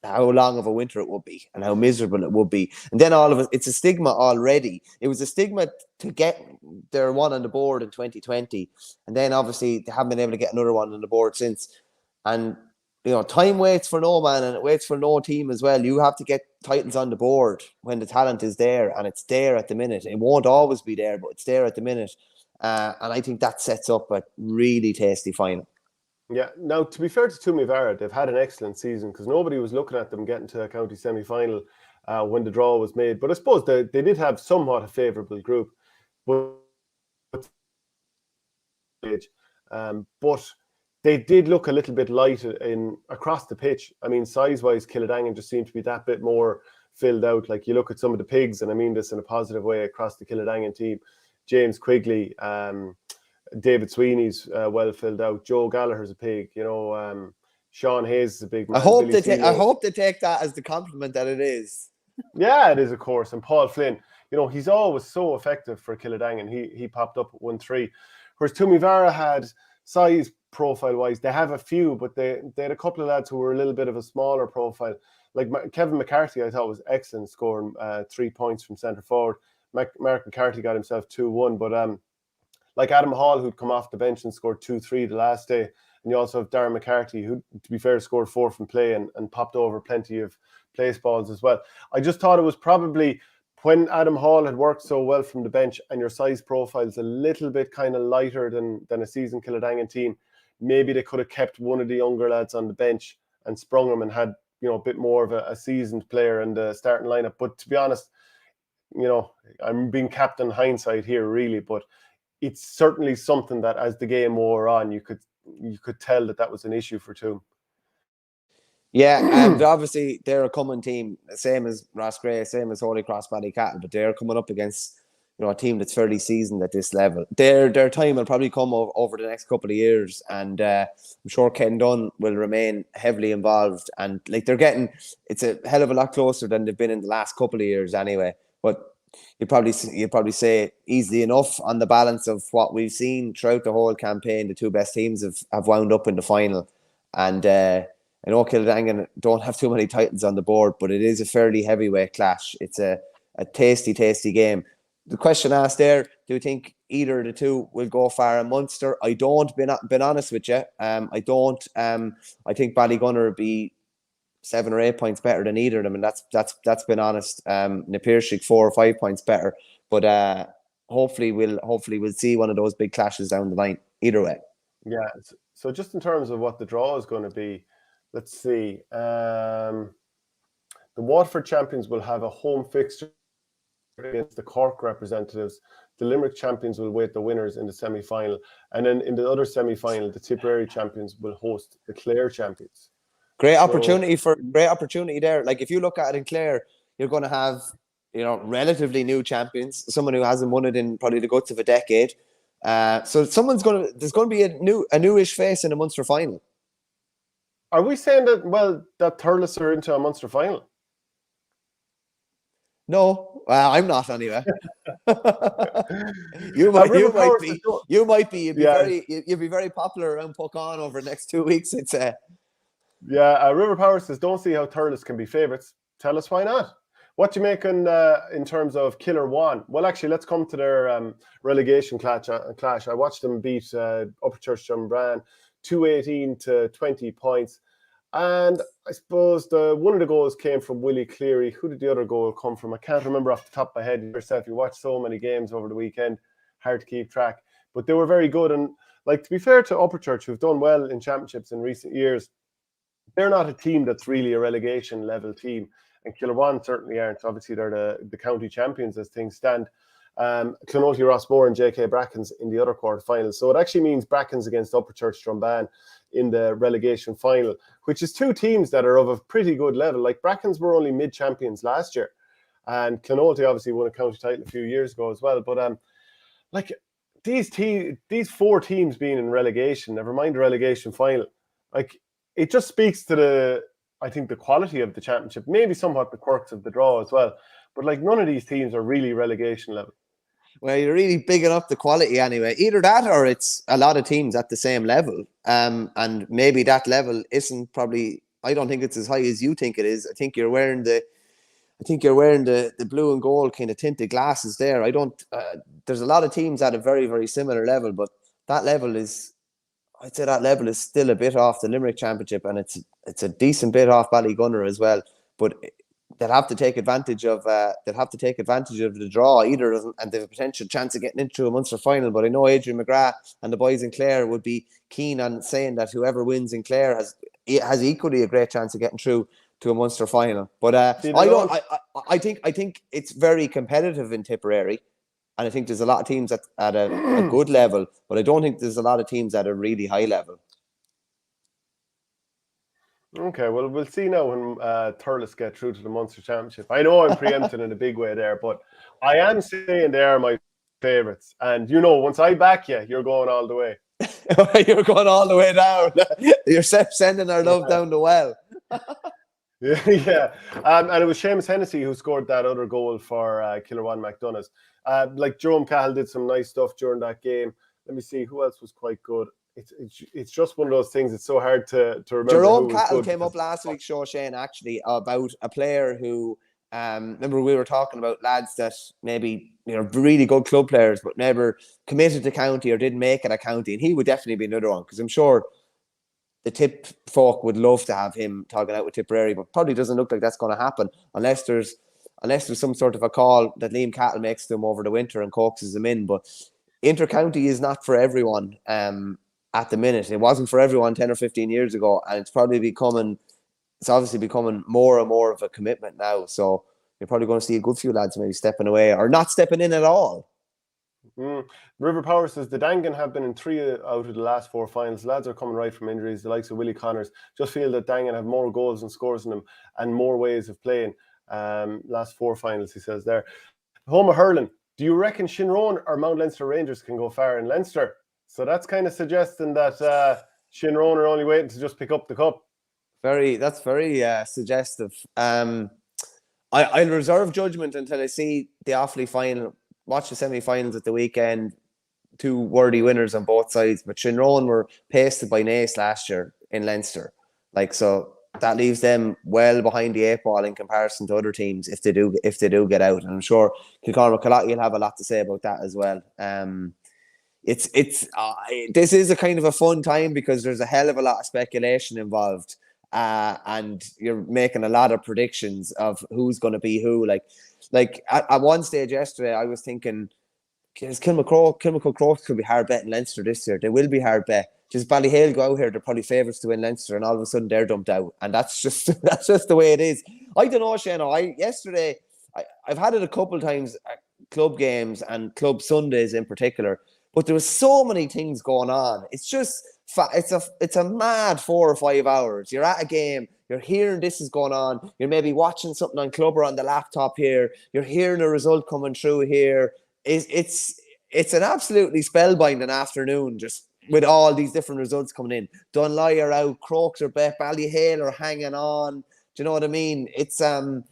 how long of a winter it would be and how miserable it would be. And then all of it, it's a stigma already. It was a stigma to get their one on the board in 2020. And then obviously they haven't been able to get another one on the board since. And, time waits for no man, and it waits for no team as well. You have to get titles on the board when the talent is there, and it's there at the minute. It won't always be there, but it's there at the minute. And I think that sets up a really tasty final. Yeah. Now, to be fair to Tumivara, they've had an excellent season because nobody was looking at them getting to a county semi-final when the draw was made. But I suppose they did have somewhat a favourable group. But they did look a little bit light across the pitch. I mean, size-wise, Kildangan just seemed to be that bit more filled out. Like, you look at some of the pigs, and I mean this in a positive way, across the Kildangan team. James Quigley, David Sweeney's well filled out. Joe Gallagher's a pig. Sean Hayes is a big man. I hope Billy they Sealer. take that as the compliment that it is. Yeah, it is, of course. And Paul Flynn, he's always so effective for Kildangan. He popped up at 1-3. Whereas Tumivara had size profile-wise, they have a few, but they had a couple of lads who were a little bit of a smaller profile. Like Kevin McCarthy, I thought was excellent, scoring 3 points from centre forward. Mark McCarthy got himself 2-1, but like Adam Hall, who'd come off the bench and scored 2-3 the last day. And you also have Darren McCarthy, who, to be fair, scored 4 from play and popped over plenty of place balls as well. I just thought it was probably when Adam Hall had worked so well from the bench and your size profile's a little bit kind of lighter than a seasoned Kildangan team, maybe they could have kept one of the younger lads on the bench and sprung him and had, a bit more of a seasoned player in the starting lineup. But to be honest, I'm being captain hindsight here, really, but it's certainly something that as the game wore on, you could tell that was an issue for Toom. Yeah, and obviously they're a common team, same as Ross Gray, same as Holy Cross Ballycattle, but they're coming up against a team that's fairly seasoned at this level. Their time will probably come over the next couple of years, and I'm sure Ken Dunn will remain heavily involved. And like it's a hell of a lot closer than they've been in the last couple of years, anyway. But you'd probably say easily enough on the balance of what we've seen throughout the whole campaign, the two best teams have wound up in the final, and I know Kildangan don't have too many titles on the board, but it is a fairly heavyweight clash. It's a tasty, tasty game. The question asked there, do you think either of the two will go far in Munster? I don't, been honest with you. I don't. I think Ballygunner will be 7 or 8 points better than either of them, and that's been honest. Napiershik 4 or 5 points better, but hopefully we'll see one of those big clashes down the line. Either way. Yeah. So just in terms of what the draw is going to be, let's see. The Waterford champions will have a home fixture against the Cork representatives. The Limerick champions will wait the winners in the semi-final, and then in the other semi-final, the Tipperary champions will host the Clare champions. Great opportunity there. Like if you look at it in Clare, you're going to have relatively new champions, someone who hasn't won it in probably the guts of a decade. So there's going to be a newish face in a Munster final. Are we saying that Thurles are into a Munster final? No, well, I'm not anyway. You might be. You'd be very popular around Puckon over the next 2 weeks, I'd say. Yeah, River Power says, don't see how Thurles can be favourites. Tell us why not. What do you make in terms of Killer One? Well, actually, let's come to their relegation clash. I watched them beat Upper Church Dunbran 218 to 20 points. And I suppose one of the goals came from Willie Cleary. Who did the other goal come from? I can't remember off the top of my head yourself. You watched so many games over the weekend, hard to keep track. But they were very good. And to be fair to Upper Church, who've done well in championships in recent years, they're not a team that's really a relegation level team. And Killarwan certainly aren't. Obviously, they're the county champions as things stand. Clonolty Rossmore and JK Brackens in the other quarterfinals. So it actually means Brackens against Upper Church Strumban in the relegation final, which is two teams that are of a pretty good level. Like Brackens were only mid-champions last year, and Clonolty obviously won a county title a few years ago as well. But these four teams being in relegation, never mind the relegation final, it just speaks to I think the quality of the championship, maybe somewhat the quirks of the draw as well. But none of these teams are really relegation level. Well, you're really bigging up the quality anyway. Either that or it's a lot of teams at the same level. And maybe that level isn't probably, I don't think it's as high as you think it is. I think you're wearing the blue and gold kind of tinted glasses there. There's a lot of teams at a very, very similar level, but I'd say that level is still a bit off the Limerick Championship, and it's a decent bit off Ballygunner as well. But they'll have to take advantage of the draw either, and they have a potential chance of getting into a Munster final. But I know Adrian McGrath and the boys in Clare would be keen on saying that whoever wins in Clare has equally a great chance of getting through to a Munster final. But I think it's very competitive in Tipperary, and I think there's a lot of teams at a good level, but I don't think there's a lot of teams at a really high level. Okay, well, we'll see now when Thurles get through to the Munster Championship. I know I'm preempting in a big way there, but I am saying they are my favourites. And once I back you, you're going all the way. You're going all the way down. You're sending our love down the well. Yeah. And it was Seamus Hennessy who scored that other goal for Killerwan McDonough's. Like Jerome Cahill did some nice stuff during that game. Let me see who else was quite good. It's just one of those things. It's so hard to remember. Jerome who was Cahill good came up last week's show, Shane, actually, about a player who, remember we were talking about lads that maybe, really good club players, but never committed to county or didn't make it a county. And he would definitely be another one, because I'm sure the Tip folk would love to have him talking out with Tipperary, but probably doesn't look like that's going to happen unless there's some sort of a call that Liam Cattle makes to him over the winter and coaxes him in. But inter-county is not for everyone at the minute. It wasn't for everyone 10 or 15 years ago, and it's obviously becoming more and more of a commitment now. So you're probably going to see a good few lads maybe stepping away or not stepping in at all. River Power says the Dangan have been in 3 out of the last 4 finals. Lads are coming right from injuries. The likes of Willie Connors just feel that Dangan have more goals and scores in them and more ways of playing. Last 4 finals, he says there. Home of hurling. Do you reckon Shinrone or Mount Leinster Rangers can go far in Leinster? So that's kind of suggesting that Shinrone are only waiting to just pick up the cup. That's very suggestive. I'll reserve judgment until I see the Offaly final. Watch the semi-finals at the weekend. 2 worthy winners on both sides, but Shinrone were pasted by Naas last year in Leinster. So that leaves them well behind the 8 ball in comparison to other teams if they do get out. And I'm sure Kilcormac will have a lot to say about that as well. This is a kind of a fun time because there's a hell of a lot of speculation involved, and you're making a lot of predictions of who's going to be who. Like at one stage yesterday, I was thinking, Kilmacroke could be hard bet in Leinster this year. They will be hard bet. Just Ballyhale go out here, they're probably favourites to win Leinster, and all of a sudden they're dumped out, and that's just the way it is. I don't know, Shane. I've had it a couple of times at club games and club Sundays in particular, but there was so many things going on. It's just it's a mad 4 or 5 hours. You're at a game. You're hearing this is going on. You're maybe watching something on Club or on the laptop here. You're hearing a result coming through here. It's an absolutely spellbinding afternoon, just with all these different results coming in. Dunloy are out, Crokes are back, Ballyhale are hanging on. Do you know what I mean? It's some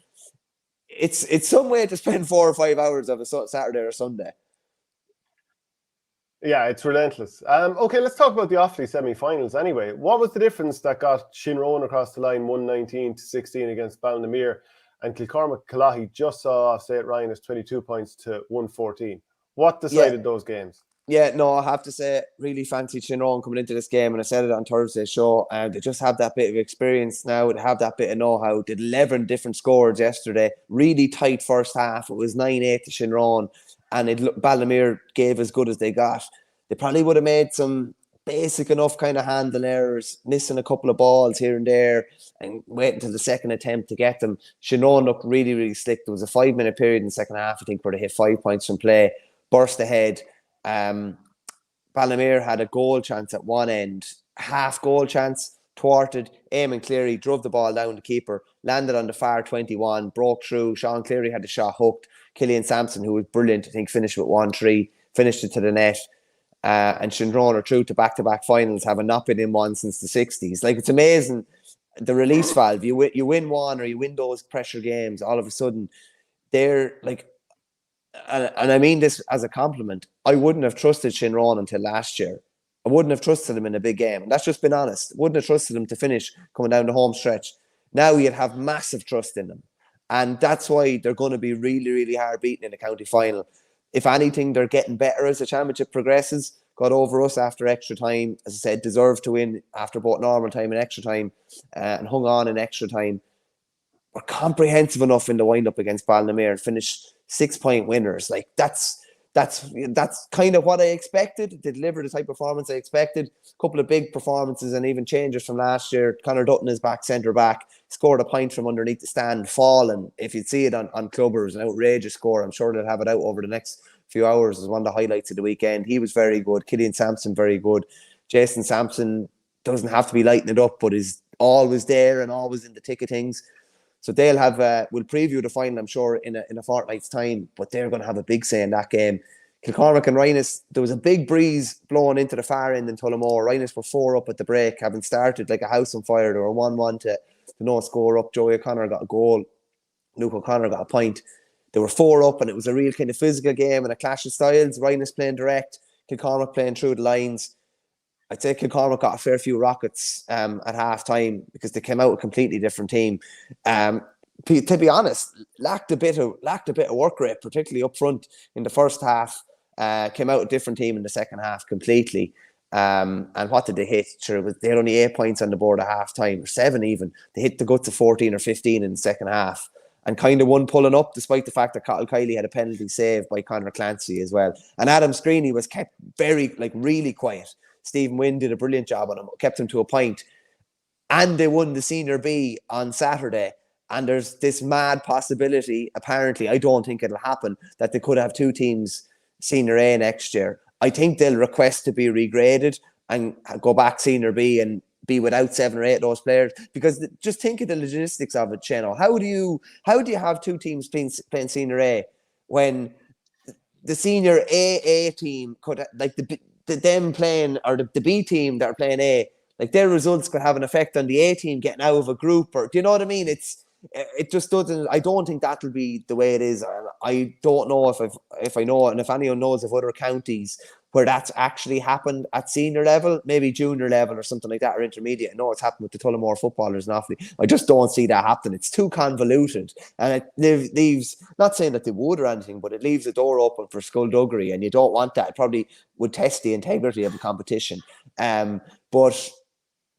way to spend 4 or 5 hours of a Saturday or Sunday. Yeah, it's relentless. Okay, let's talk about the Offaly semi-finals anyway. What was the difference that got Shinrone across the line 119-16 against Ballinamere, and Kilcormac Calahi just saw off St. Ryan as 22 points to 114? What decided those games? Yeah, no, I have to say, really fancied Shinrone coming into this game, and I said it on Thursday's show. They just have that bit of experience now. They have that bit of know-how. Did 11 different scores yesterday. Really tight first half. It was 9-8 to Shinrone, and Ballinamere gave as good as they got. They probably would have made some basic enough kind of handling errors, missing a couple of balls here and there, and waiting until the second attempt to get them. Shinrone looked really, really slick. There was a 5-minute period in the second half, I think, where they hit 5 points from play, burst ahead. Ballinamere had a goal chance at one end, half goal chance, thwarted. Eamon Cleary drove the ball down the keeper, landed on the far 21, broke through. Sean Cleary had the shot hooked. Killian Sampson, who was brilliant, I think, finished with 1-3, finished it to the net. And Shinrone are through to back-to-back finals, having not been in one since the 60s. It's amazing, the release valve. You win one or you win those pressure games, all of a sudden, they're like... And I mean this as a compliment, I wouldn't have trusted Shinrone until last year. I wouldn't have trusted them in a big game. And that's just been honest. Wouldn't have trusted them to finish coming down the home stretch. Now you'd have massive trust in them. And that's why they're going to be really, really hard beaten in the county final. If anything, they're getting better as the championship progresses. Got over us after extra time. As I said, deserved to win after both normal time and extra time, and hung on in extra time. We're comprehensive enough in the wind-up against Ballinamere and finished 6-point winners. That's kind of what I expected. They delivered the type of performance I expected. A couple of big performances and even changes from last year. Conor Dutton is back centre-back. Scored a point from underneath the stand, fallen. If you'd see it on Clubber, it was an outrageous score. I'm sure they'll have it out over the next few hours as one of the highlights of the weekend. He was very good. Killian Sampson, very good. Jason Sampson doesn't have to be lighting it up, but is always there and always in the thick of things. So they'll have, we'll preview the final, I'm sure, in a fortnight's time, but they're going to have a big say in that game. Kilcormac and Rhinus, there was a big breeze blowing into the far end in Tullamore. Rhinus were 4 up at the break, having started like a house on fire. They were 1-1 to no score up. Joey O'Connor got a goal. Luke O'Connor got a point. They were 4 up, and it was a real kind of physical game and a clash of styles. Rhinus playing direct, Kilcormac playing through the lines. I'd say Kilcormac got a fair few rockets at half time because they came out a completely different team. To be honest, lacked a bit of work rate, particularly up front in the first half. Came out a different team in the second half completely. And what did they hit? Sure, they had only 8 points on the board at half time, or 7 even. They hit the guts of 14 or 15 in the second half, and kind of won pulling up, despite the fact that Cottle Kiley had a penalty saved by Conor Clancy as well. And Adam Screeney was kept really quiet. Stephen Wynn did a brilliant job on him, kept him to a point. And they won the Senior B on Saturday. And there's this mad possibility, apparently, I don't think it'll happen, that they could have 2 teams Senior A next year. I think they'll request to be regraded and go back Senior B and be without 7 or 8 of those players. Because just think of the logistics of it, Cheno. How do you have 2 teams playing Senior A when the Senior AA team could, like them playing, or the B team that are playing A, like their results could have an effect on the A team getting out of a group, or do you know what I mean? It just doesn't. I don't think that'll be the way it is. I don't know if I know, and if anyone knows of other counties where that's actually happened at senior level, maybe junior level or something like that, or intermediate. I know it's happened with the Tullamore footballers and Offaly. I just don't see that happening. It's too convoluted, and it leaves, not saying that they would or anything, but it leaves the door open for skullduggery, and you don't want that. It probably would test the integrity of the competition. But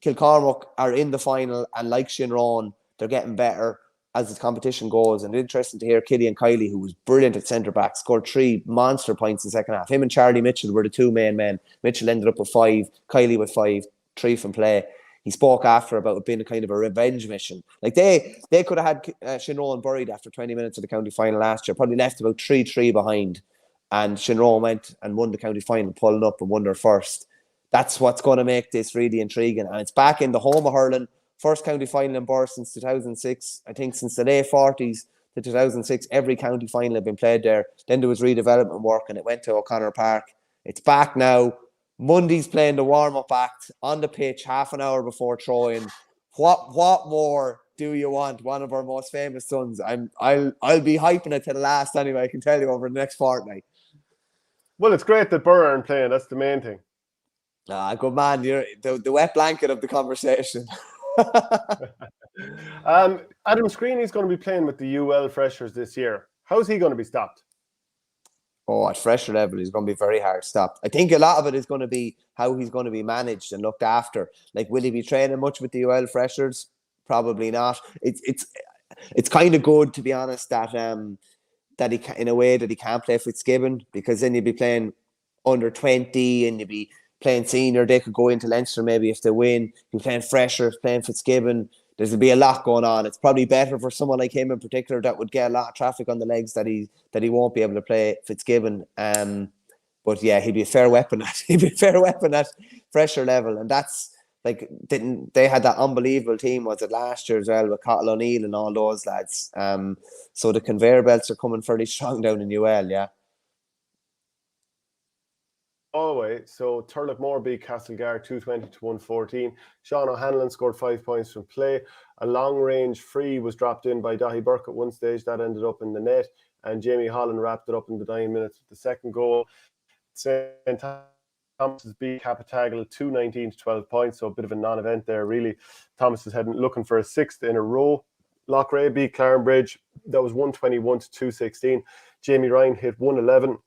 Kilcormac are in the final, and like Shinrone, they're getting better as the competition goes. And it's interesting to hear Killian Kiley, who was brilliant at centre-back, scored 3 monster points in the second half. Him and Charlie Mitchell were the 2 main men. Mitchell ended up with 5, Kiley with 5, 3 from play. He spoke after about it being a kind of a revenge mission. Like they could have had Shinrone buried after 20 minutes of the county final last year, probably left about 3-3 behind. And Shinrone went and won the county final, pulling up and won their first. That's what's going to make this really intriguing. And it's back in the home of hurling. First county final in Burr since 2006. I think since the late 40s to 2006, every county final had been played there. Then there was redevelopment work and it went to O'Connor Park. It's back now. Monday's playing the warm-up act on the pitch half an hour before throwing. What more do you want? One of our most famous sons. I'll be hyping it to the last anyway, I can tell you, over the next fortnight. Well, it's great that Burr aren't playing. That's the main thing. Good man. You're the wet blanket of the conversation. Adam Screeney's going to be playing with the UL freshers this year. How's he going to be stopped? Oh, at fresher level, he's going to be very hard stopped. I think a lot of it is going to be how he's going to be managed and looked after. Like, will he be training much with the UL freshers? Probably not. It's kind of good, to be honest, that he can, in a way that he can't play Fitzgibbon, because then you'd be playing under 20 and you'd be playing senior. They could go into Leinster maybe if they win. You're playing freshers, playing Fitzgibbon. There'll be a lot going on. It's probably better for someone like him in particular that would get a lot of traffic on the legs that he won't be able to play Fitzgibbon. But yeah, he'd be a fair weapon at fresher level, and that's like they had that unbelievable team, was it last year as well, with Cottle O'Neill and all those lads. So the conveyor belts are coming fairly strong down in UL, yeah. Galway, so Turlough beat Castlegar 220-114. Sean O'Hanlon scored 5 points from play. A long-range free was dropped in by Dahi Burke at one stage. That ended up in the net, and Jamie Holland wrapped it up in the 9 minutes with the second goal. St. Thomas beat Capitagle 219-12 points, so a bit of a non-event there, really. Thomas is looking for a 6th in a row. Loughrea beat Clarenbridge. That was 121-216. Jamie Ryan hit 111.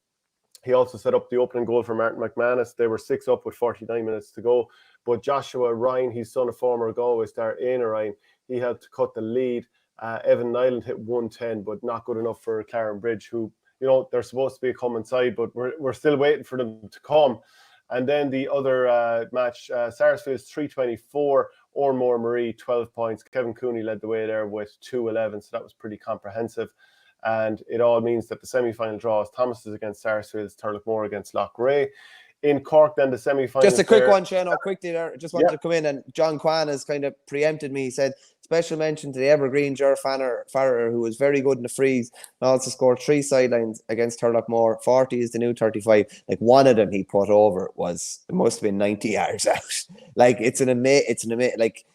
He also set up the opening goal for Martin McManus. They were 6 up with 49 minutes to go. But Joshua Ryan, his son of former Galway star Éanna Ryan, he helped to cut the lead. Evan Nyland hit 110, but not good enough for Clarenbridge, who, you know, they're supposed to be a common side, but we're still waiting for them to come. And then the other match, Sarsfield's 324, Ormore Marie 12 points. Kevin Cooney led the way there with 211, so that was pretty comprehensive. And it all means that the semi-final draw is Thomas's against Sarsfield's, Turlough against Loughrea. in Cork, then the semi-final. Just a quick one, Shane, quickly there. Just wanted to come in, and John Kwan has kind of preempted me. He said, special mention to the evergreen Ger Farrer, who was very good in the freeze and also scored 3 sidelines against Turlockmore. 40 is the new 35. Like, one of them he put over it must have been 90 yards out. Like, it's an amazing, like,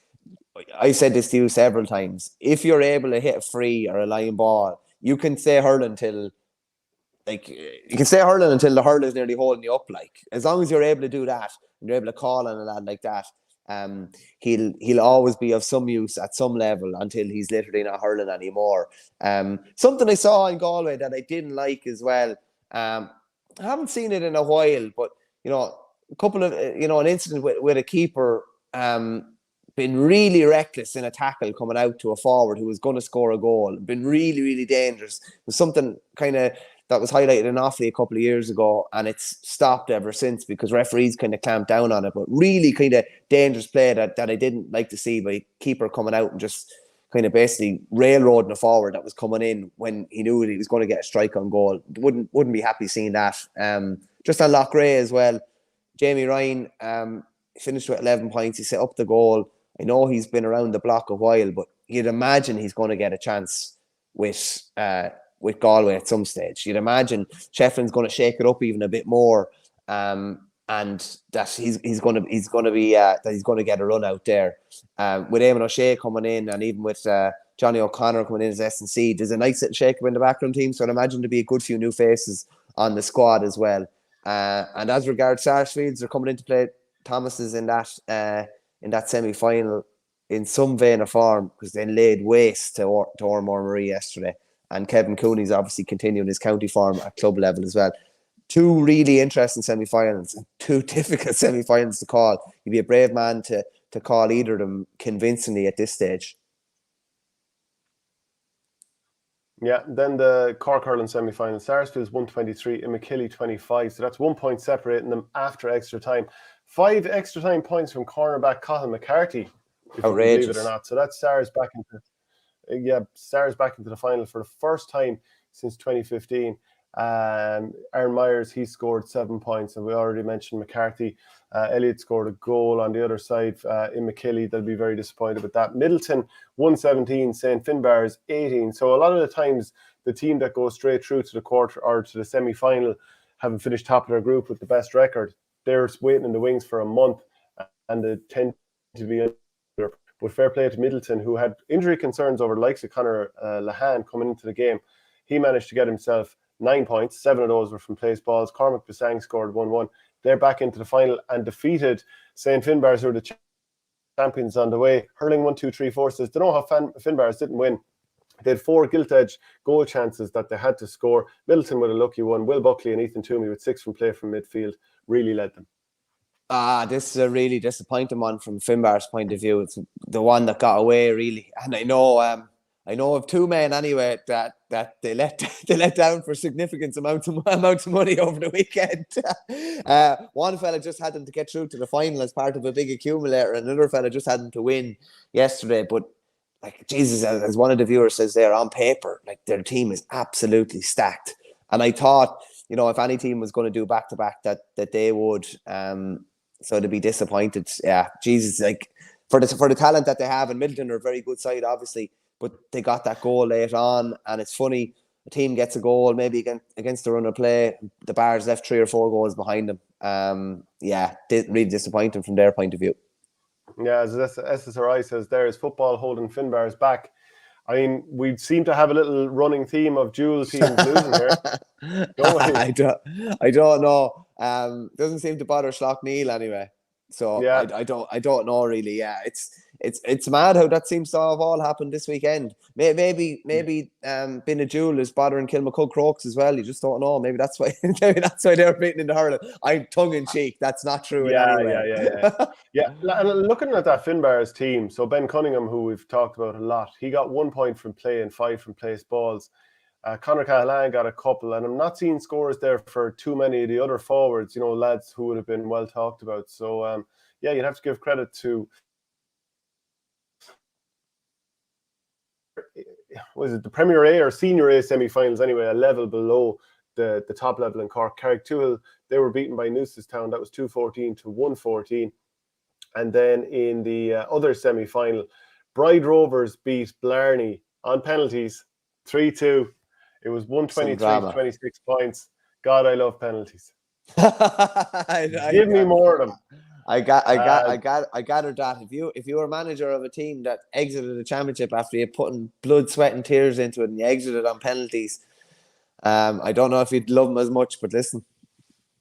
I said this to you several times. If you're able to hit a free or a line ball, you can stay hurling until the hurler is nearly holding you up. Like, as long as you're able to do that, and you're able to call on a lad like that, he'll always be of some use at some level until he's literally not hurling anymore. Something I saw in Galway that I didn't like as well. I haven't seen it in a while, but a couple of an incident with a keeper been really reckless in a tackle coming out to a forward who was going to score a goal. Been really, really dangerous. It was something kind of that was highlighted in Offaly a couple of years ago, and it's stopped ever since because referees kind of clamped down on it. But really kind of dangerous play that I didn't like to see by keeper coming out and just kind of basically railroading a forward that was coming in when he knew that he was going to get a strike on goal. Wouldn't be happy seeing that. Just on Loughrea as well, Jamie Ryan finished with 11 points. He set up the goal. I know he's been around the block a while, but you'd imagine he's going to get a chance with Galway at some stage. You'd imagine Shefflin's going to shake it up even a bit more, and that he's going to get a run out there. With Eamon O'Shea coming in, and even with Johnny O'Connor coming in as S&C, there's a nice little shake up in the backroom team. So I'd imagine to be a good few new faces on the squad as well. And as regards Sarsfields, they're coming in to play Thomas's in that semi-final in some vein of form, because they laid waste to Ormore Marie yesterday. And Kevin Cooney's obviously continuing his county form at club level as well. 2 really interesting semi-finals, 2 difficult semi-finals to call. You'd be a brave man to call either of them convincingly at this stage. Yeah, then the Cork hurling semi-final. Sarsfield's 123 and McKilly 25. So that's 1 point separating them after extra time. 5 extra time points from cornerback Colin McCarthy. Outrageous. Believe it or not. So that's Sars back into the final for the first time since 2015. Aaron Myers, he scored 7 points, and we already mentioned McCarthy. Elliott scored a goal on the other side in McKilly. They'll be very disappointed with that. Middleton 117, St. Finbarrs 18. So a lot of the times the team that goes straight through to the quarter or to the semi-final, having finished top of their group with the best record, they're waiting in the wings for a month, and they tend to be under. But fair play to Middleton, who had injury concerns over the likes of Conor Lahan coming into the game. He managed to get himself 9 points. 7 of those were from place balls. Cormac Basang scored 1-1. They're back into the final and defeated St. Finbarrs, who are the champions on the way. Hurling 1, 2, 3, 4 says, don't know how Finbarrs didn't win. They had 4 gilt-edge goal chances that they had to score. Middleton with a lucky one. Will Buckley and Ethan Toomey with 6 from play from midfield really led them. This is a really disappointing one from Finbar's point of view. It's the one that got away, really. And I know of 2 men anyway that they let down for significant amounts of money over the weekend. One fella just had them to get through to the final as part of a big accumulator, and another fella just had them to win yesterday. But like, Jesus, as one of the viewers says there, on paper, like, their team is absolutely stacked. And I thought, if any team was going to do back-to-back, that they would. So to be disappointed, yeah, Jesus, like, for the talent that they have, and Middleton are a very good side, obviously, but they got that goal late on, and it's funny, a team gets a goal, maybe against the run of play, the Bars left 3 or 4 goals behind them. Really disappointing from their point of view. Yeah, as SSRI says, there is football holding Finbarrs back. I mean, we seem to have a little running theme of dual teams losing here. I don't know. Doesn't seem to bother Schlock-Neil anyway. So yeah. I don't know really. Yeah, it's mad how that seems to have all happened this weekend. Maybe Binajul is bothering Kilmacud Crokes as well. You just don't know. Maybe that's why they're beating in the hurling. I'm tongue in cheek. That's not true in any way. Yeah. And looking at that Finbarrs team, so Ben Cunningham, who we've talked about a lot, he got 1 point from play and 5 from place balls. Conor Cahalane got a couple, and I'm not seeing scores there for too many of the other forwards, lads who would have been well talked about. So, you'd have to give credit to, was it the Premier A or Senior A semi-finals anyway, a level below the top level in Cork. Carricktual, they were beaten by Newcestown. That was 2-14 to 1-14. And then in the other semi-final, Bride Rovers beat Blarney on penalties 3-2. It was 123 to 26 points. God, I love penalties. Give me more of them. I gathered that if you were manager of a team that exited the championship after you putting blood, sweat, and tears into it, and you exited on penalties, I don't know if you'd love them as much. But listen,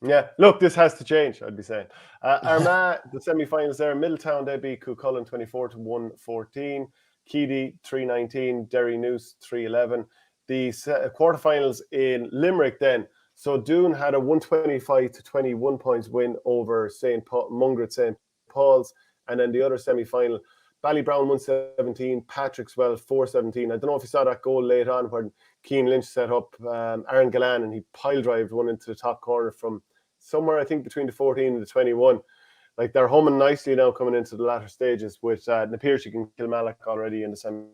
yeah, look, this has to change. I'd be saying, Armagh, the semi-finals there. Middletown, they beat Cuchulainn 24 to 1-14. Keady 3-19. Derry Noose 3-11. The quarterfinals in Limerick then. So Doon had a 125 to 21 points win over Mungret St. Paul's. And then the other semi-final, Ballybrown 117, Patrickswell 417. I don't know if you saw that goal late on when Cian Lynch set up Aaron Gallan and he pile-drived one into the top corner from somewhere, I think, between the 14 and the 21. Like, they're humming nicely now coming into the latter stages with Napier can kill Malak already in the semi.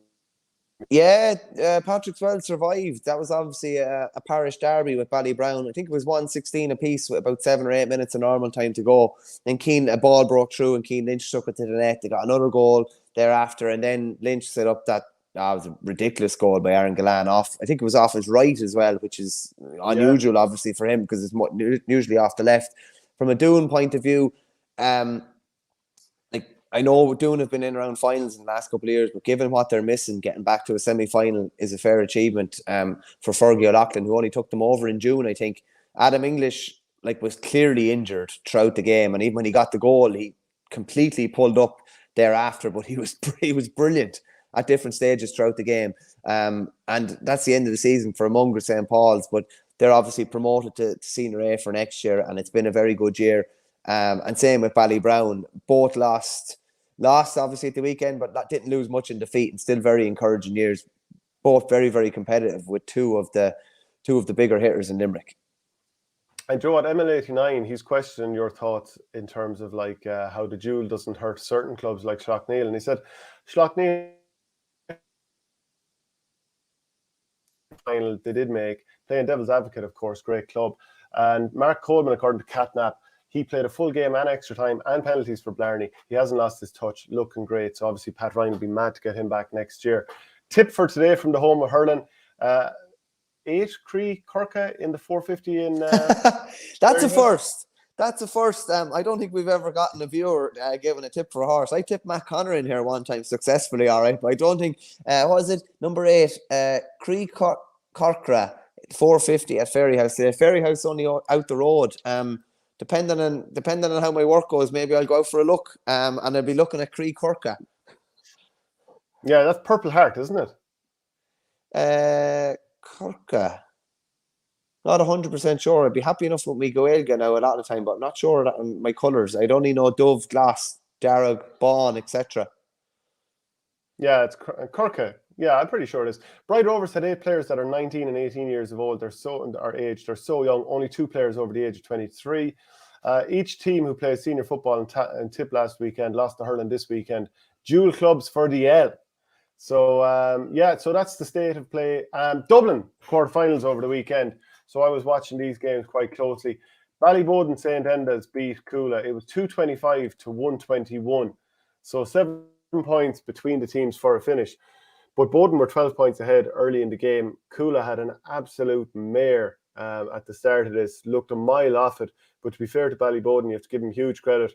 Yeah, Patrickswell survived. That was obviously a parish derby with Ballybrown. I think it was 1-16 apiece with about 7 or 8 minutes of normal time to go. Then a ball broke through and Cian Lynch took it to the net. They got another goal thereafter, and then Lynch set up that was a ridiculous goal by Aaron Gallan off. I think it was off his right as well, which is unusual, obviously, for him because it's usually off the left. From a Doon point of view, I know Doon have been in around finals in the last couple of years, but given what they're missing, getting back to a semi-final is a fair achievement for Fergie O'Loughlin, who only took them over in June, I think. Adam English was clearly injured throughout the game, and even when he got the goal, he completely pulled up thereafter, but he was brilliant at different stages throughout the game. And that's the end of the season for Mungret St. Paul's, but they're obviously promoted to Senior A for next year, and it's been a very good year. And same with Ballybrown. Both lost obviously at the weekend, but didn't lose much in defeat, and still very encouraging years. Both very, very competitive with two of the bigger hitters in Limerick. And Joe, at ML89, he's questioning your thoughts in terms of how the duel doesn't hurt certain clubs like Schlockneil. And he said, Schlockneil final they did make, playing devil's advocate, of course, great club. And Mark Coleman, according to Catnap, he played a full game and extra time and penalties for Blarney. He hasn't lost his touch, looking great. So obviously Pat Ryan will be mad to get him back next year. Tip for today from the home of hurling. 8 Cree Corca in the 450 in... That's a first. That's a first. I don't think we've ever gotten a viewer giving a tip for a horse. I tipped Matt Connor in here one time successfully, all right. But I don't think... what was it? Number 8, Cree Corca, 450 at Ferryhouse. The Ferryhouse only out the road. Depending on how my work goes, maybe I'll go out for a look. And I'll be looking at Cree Corca. Yeah, that's Purple Heart, isn't it? Corca. Not 100% sure. I'd be happy enough with me Gaelga now a lot of the time, but I'm not sure on my colours. I'd only know Dove, Glass, Darragh, Bawn, etc. Yeah, it's Corca. Yeah, I'm pretty sure it is. Bride Rovers had 8 players that are 19 and 18 years of old. They're so young. Only 2 players over the age of 23. Each team who plays senior football and Tip last weekend lost to hurling this weekend. Dual clubs for the L. So so that's the state of play. Dublin quarterfinals over the weekend. So I was watching these games quite closely. Ballyboden St. Enda's beat Coola. It was 225 to 121. So 7 points between the teams for a finish. But Bowden were 12 points ahead early in the game. Coola had an absolute mare at the start of this, looked a mile off it. But to be fair to Ballyboden, you have to give him huge credit.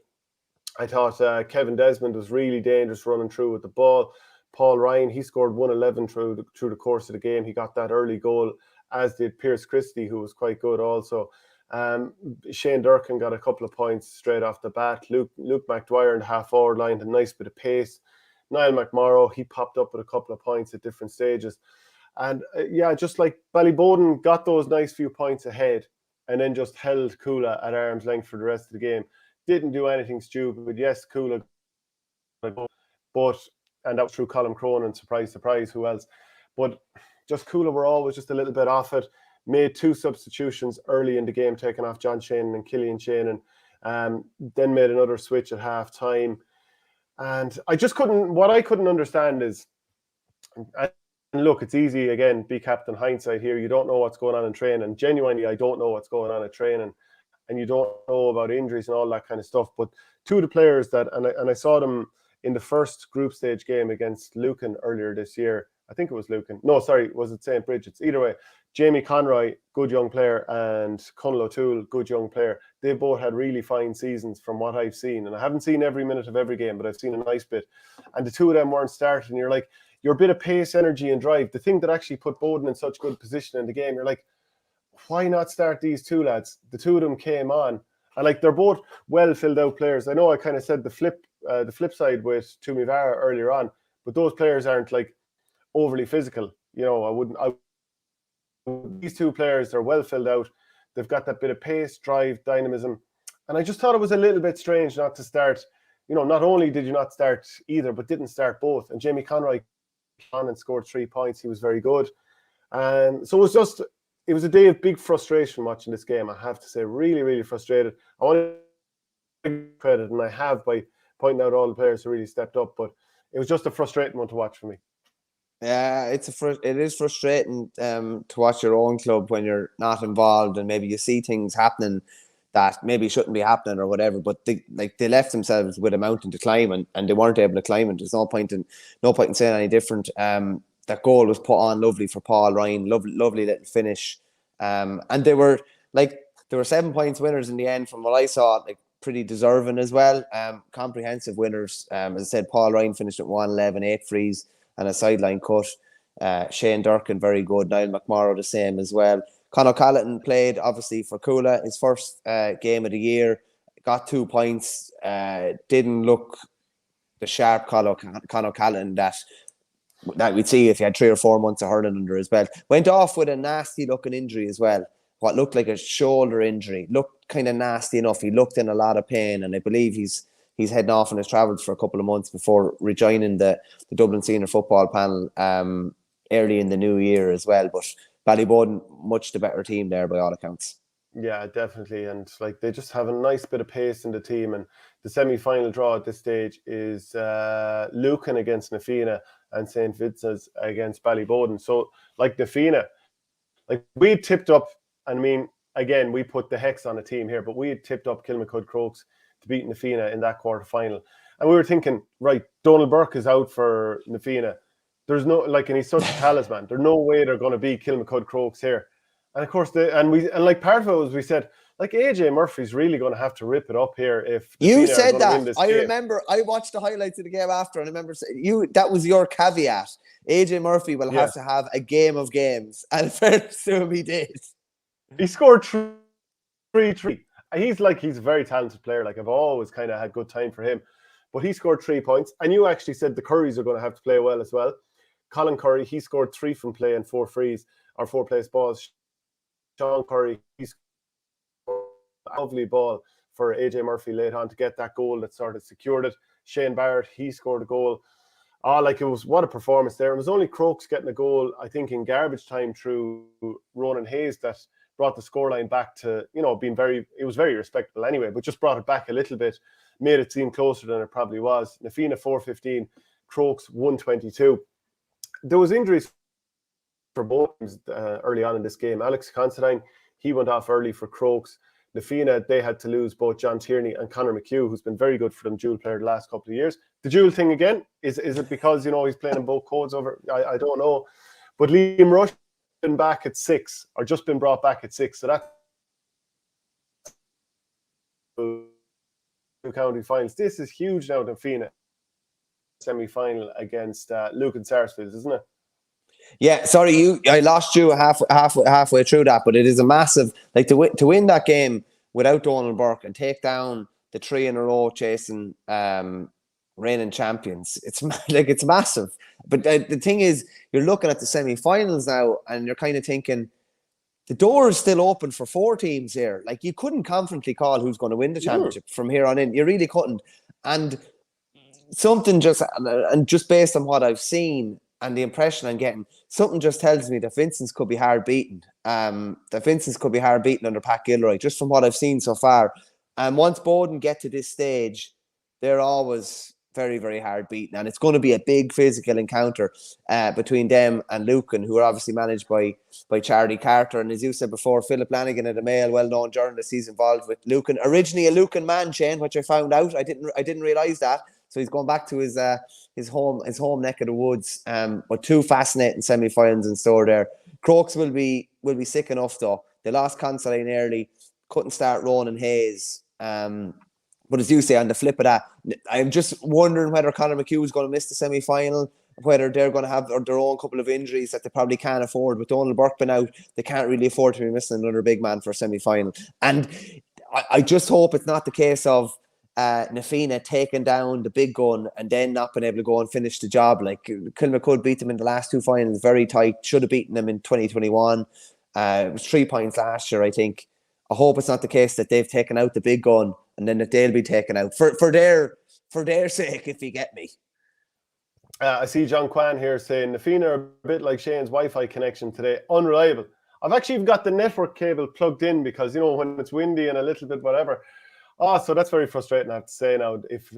I thought Kevin Desmond was really dangerous running through with the ball. Paul Ryan, he scored 111 through the course of the game. He got that early goal, as did Pierce Christie, who was quite good also. Shane Durkin got a couple of points straight off the bat. Luke McDwyer in the half-forward line had a nice bit of pace. Niall McMorrow, he popped up with a couple of points at different stages. And just like Ballyboden got those nice few points ahead and then just held Coola at arm's length for the rest of the game. Didn't do anything stupid. Yes, Coola, and that was through Colin Cronin, surprise, who else? But just Coola were always just a little bit off it. Made 2 substitutions early in the game, taking off John Shannon and Killian Shannon. Then made another switch at half time. And I couldn't understand is, look, it's easy, again, be captain hindsight here. You don't know what's going on in training. Genuinely, I don't know what's going on at training. And you don't know about injuries and all that kind of stuff. But two of the players that, and I saw them in the first group stage game against Lucan earlier this year. I think it was Lucan. No, sorry, was it St. Bridget's? Either way, Jamie Conroy, good young player, and Conal O'Toole, good young player. They both had really fine seasons from what I've seen. And I haven't seen every minute of every game, but I've seen a nice bit. And the two of them weren't starting. You're like, your bit of pace, energy, and drive, the thing that actually put Bowden in such good position in the game, you're like, why not start these two lads? The two of them came on, and like they're both well filled out players. I know I kind of said the flip side with Tumivara earlier on, but those players aren't like overly physical. You know, these two players, they're well filled out. They've got that bit of pace, drive, dynamism, and I just thought it was a little bit strange not to start. You know, not only did you not start either, but didn't start both. And Jamie Conroy on and scored 3 points. He was very good, and so it was a day of big frustration watching this game. I have to say, really, really frustrated. I want to give credit, and I have, by pointing out all the players who really stepped up, but it was just a frustrating one to watch for me. Yeah, it is frustrating to watch your own club when you're not involved, and maybe you see things happening that maybe shouldn't be happening or whatever. But they left themselves with a mountain to climb, and they weren't able to climb it. There's no point in saying any different. That goal was put on lovely for Paul Ryan, lovely little finish, and they were 7 points winners in the end. From what I saw, like pretty deserving as well. Comprehensive winners. As I said, Paul Ryan finished at 111, 8 frees and a sideline cut. Shane Durkin, very good. Niall McMorrow, the same as well. Conor Callan played, obviously, for Coola, his first game of the year. Got 2 points. Didn't look the sharp Conor Callan that we'd see if he had 3 or 4 months of hurling under his belt. Went off with a nasty-looking injury as well. What looked like a shoulder injury. Looked kind of nasty enough. He looked in a lot of pain, and I believe he's heading off on his travels for a couple of months before rejoining the Dublin Senior Football panel early in the new year as well. But Ballyboden, much the better team there by all accounts. Yeah, definitely. And like they just have a nice bit of pace in the team. And the semi-final draw at this stage is Lucan against Nafina and St. Vincent's against Ballyboden. So like Nafina, like we tipped up, I mean, again, we put the hex on the team here, but we had tipped up Kilmacud Crokes to beat Nafina in that quarter final. And we were thinking, right, Donald Burke is out for Nafina. There's no, like, and he's such a talisman. There's no way they're going to beat Kilmacud Crokes here. And of course, part of it was we said, like, AJ Murphy's really going to have to rip it up here if you said that. I remember I watched the highlights of the game after, and I remember saying that was your caveat. AJ Murphy will have to have a game of games, and fair to assume he did. He scored 3-3. He's a very talented player. Like, I've always kind of had good time for him, but he scored 3 points. And you actually said the Currys are going to have to play well as well. Colin Curry, he scored 3 from play and 4 frees or 4 place balls. Sean Curry, he scored a lovely ball for AJ Murphy late on to get that goal that sort of secured it. Shane Barrett, he scored a goal. It was, what a performance there. It was only Crokes getting a goal, I think, in garbage time through Ronan Hayes that brought the scoreline back to, it was very respectable anyway, but just brought it back a little bit, made it seem closer than it probably was. Nafina 415, Crokes 122. There was injuries for both early on in this game. Alex Considine, he went off early for Crokes. Nafina, they had to lose both John Tierney and Conor McHugh, who's been very good for them, dual player the last couple of years. The dual thing again, is it because, he's playing in both codes over? I don't know. But Liam Rush been back at 6, or just been brought back at 6. So that's county finals. This is huge now, Nafina semi-final against Lucan Sarsfields, isn't it? Yeah, sorry, I lost you halfway through that, but it is a massive, like, to win that game without Donald Burke and take down the 3 in a row chasing reigning champions. It's massive. But the thing is, you're looking at the semi-finals now, and you're kind of thinking the door is still open for 4 teams here. Like, you couldn't confidently call who's going to win the championship from here on in. You really couldn't. And something just based on what I've seen and the impression I'm getting, something just tells me that Vincent's could be hard beaten. That Vincent's could be hard beaten under Pat Gilroy, just from what I've seen so far. And once Bowden get to this stage, they're always very, very hard beaten, and it's going to be a big physical encounter between them and Lucan, who are obviously managed by Charlie Carter. And as you said before, Philip Lanigan of the Mail, well-known journalist, he's involved with Lucan. Originally a Lucan man, Shane, which I found out. I didn't realise that. So he's going back to his home neck of the woods. But 2 fascinating semi-finals in store there. Crokes will be sick enough though. They lost Consoline early, couldn't start Ronan Hayes. But as you say, on the flip of that, I'm just wondering whether Conor McHugh is going to miss the semi-final, whether they're going to have their own couple of injuries that they probably can't afford. With Donald Burke been out, they can't really afford to be missing another big man for a semi-final. And I just hope it's not the case of Nafina taking down the big gun and then not being able to go and finish the job. Like Kilmacud beat them in the last 2 finals, very tight. Should have beaten them in 2021. It was 3 points last year, I think. I hope it's not the case that they've taken out the big gun and then that they'll be taken out for their sake, if you get me. I see John Kwan here saying Nafina are a bit like Shane's Wi-Fi connection today, unreliable. I've actually got the network cable plugged in because, you know, when it's windy and a little bit whatever. Oh, so that's very frustrating, I have to say now, if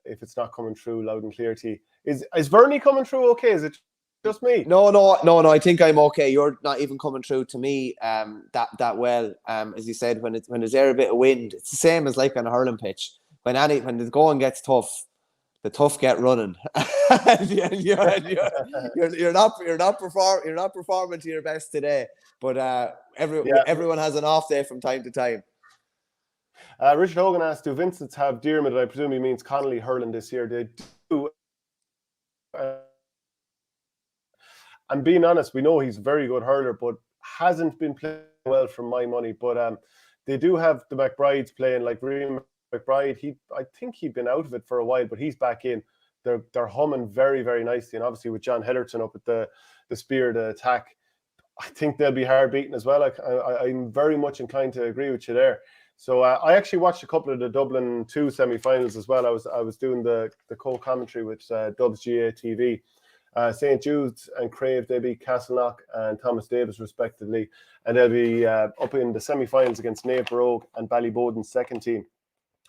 it's not coming through loud and clear to you. Is Verney coming through okay? Is it just me? No. I think I'm okay. You're not even coming through to me that well. As you said, when there's a bit of wind, it's the same as like on a hurling pitch. When the going gets tough, the tough get running. you're not performing to your best today. But everyone has an off day from time to time. Richard Hogan asked, do Vincents have Diarmid? I presume he means Connolly hurling this year. They do. And being honest, we know he's a very good hurler, but hasn't been playing well for my money. But they do have the McBrides playing, like Reem McBride. I think he'd been out of it for a while, but he's back in. They're humming very, very nicely. And obviously with John Heatherton up at the spear, the attack, I think they'll be hard beaten as well. I'm very much inclined to agree with you there. So I actually watched a couple of the Dublin 2 semi-finals as well. I was doing the co-commentary with Dubs GA TV. St. Jude's and Crave, they beat Castleknock and Thomas Davis respectively, and they'll be up in the semi-finals against Naomh Brogue and Ballyboden's second team.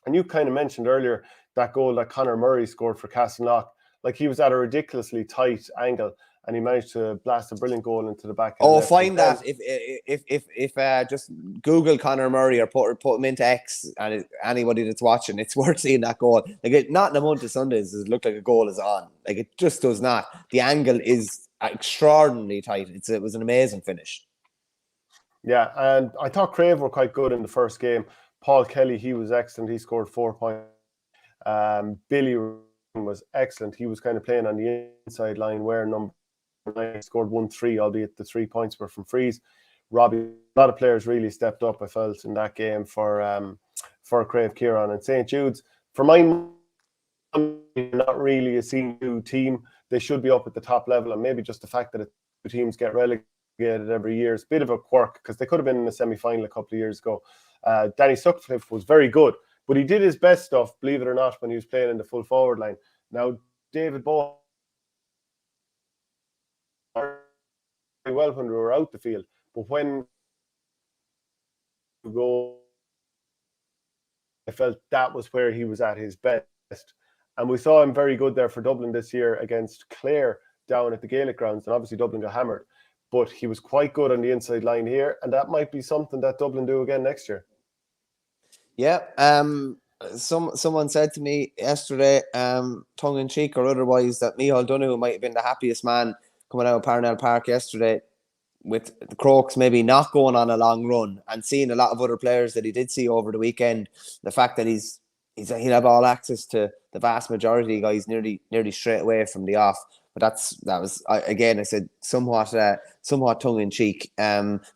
And you kind of mentioned earlier that goal that Conor Murray scored for Castleknock. Like, he was at a ridiculously tight angle and he managed to blast a brilliant goal into the back. Find that if just Google Conor Murray or put him into X, and anybody that's watching, it's worth seeing that goal. Like, not in a month of Sundays does it look like a goal is on. Like, it just does not. The angle is extraordinarily tight. It was an amazing finish. Yeah, and I thought Crave were quite good in the first game. Paul Kelly, he was excellent. He scored 4 points. Billy was excellent. He was kind of playing on the inside line where number 9 scored 1-3, albeit the 3 points were from frees. Robbie, a lot of players really stepped up, I felt, in that game for Crave Kieran. And St. Jude's, for my money, not really a senior team. They should be up at the top level, and maybe just the fact that 2 teams get relegated every year is a bit of a quirk, because they could have been in the semi-final a couple of years ago. Danny Sutcliffe was very good, but he did his best stuff, believe it or not, when he was playing in the full forward line. Now, David Bowe very well when we were out the field, but when we go, I felt that was where he was at his best. And we saw him very good there for Dublin this year against Clare down at the Gaelic grounds, and obviously Dublin got hammered. But he was quite good on the inside line here, and that might be something that Dublin do again next year. Yeah. Someone said to me yesterday, tongue in cheek or otherwise, that Micheál Donoghue might have been the happiest man coming out of Parnell Park yesterday, with the Crokes maybe not going on a long run and seeing a lot of other players that he did see over the weekend. The fact that he'll have all access to the vast majority of guys nearly straight away from the off. But that was again, I said, somewhat tongue in cheek.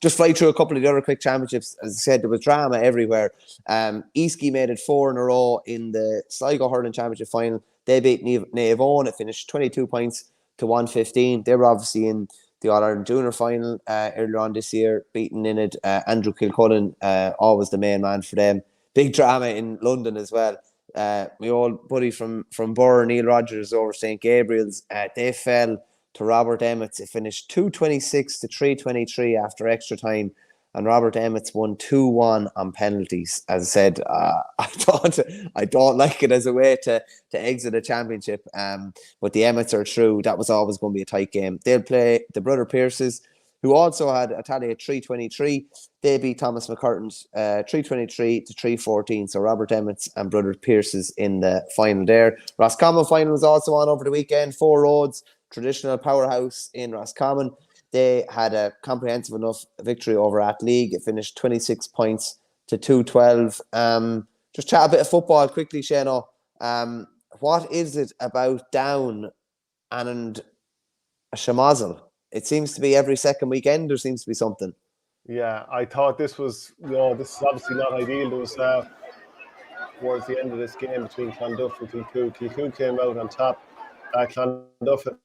Just fly through a couple of the other quick championships. As I said, there was drama everywhere. Eastkey made it 4 in a row in the Sligo Hurling Championship final. They beat Naomh Owen. It finished 22 points to 115. They were obviously in the All-Ireland Junior final earlier on this year, beating in it. Andrew Kilcullen, always the main man for them. Big drama in London as well. My old buddy from Burr, Neil Rogers, over St. Gabriel's, they fell to Robert Emmett. It finished 226 to 323 after extra time. and Robert Emmets won 2-1 on penalties. As I said, I don't like it as a way to exit a championship. But the Emmets are through. That was always going to be a tight game. They'll play the Brother Pierces, who also had a tally at 323. They beat Thomas McCurtain's 323 to 314. So Robert Emmets and Brother Pierces in the final there. Roscommon final was also on over the weekend. Four Roads, traditional powerhouse in Roscommon. They had a comprehensive enough victory over League. It finished 26 points to 212. Just chat a bit of football quickly, Shano. What is it about Down and Shamazel? It seems to be every second weekend there seems to be something. Yeah, I thought this was, this is obviously not ideal. There was towards the end of this game between Clonduff and Kilcoo. Kilcoo came out on top. Clonduff and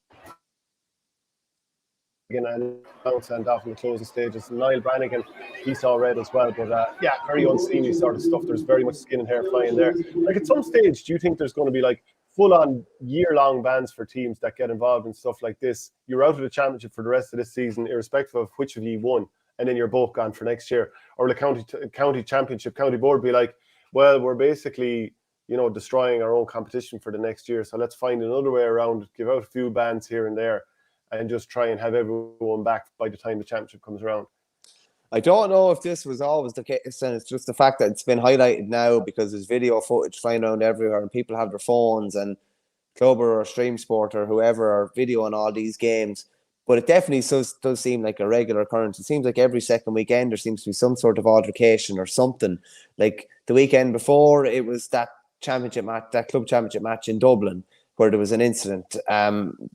sent off in the closing stages. Niall Brannigan, he saw red as well, but very unseemly sort of stuff. There's very much skin and hair flying there. Like, at some stage, do you think there's going to be like full-on year-long bans for teams that get involved in stuff like this? You're out of the championship for the rest of this season, irrespective of which of you won, and then you're both gone for next year. Or the county championship, county board be like, well, we're basically, destroying our own competition for the next year, so let's find another way around, give out a few bans here and there, and just try and have everyone back by the time the championship comes around. I don't know if this was always the case, and it's just the fact that it's been highlighted now because there's video footage flying around everywhere and people have their phones, and Clubber or Stream Sport or whoever are videoing all these games. But it definitely does seem like a regular occurrence. It seems like every second weekend there seems to be some sort of altercation or something. Like the weekend before, it was that championship match, that club championship match in Dublin, where there was an incident.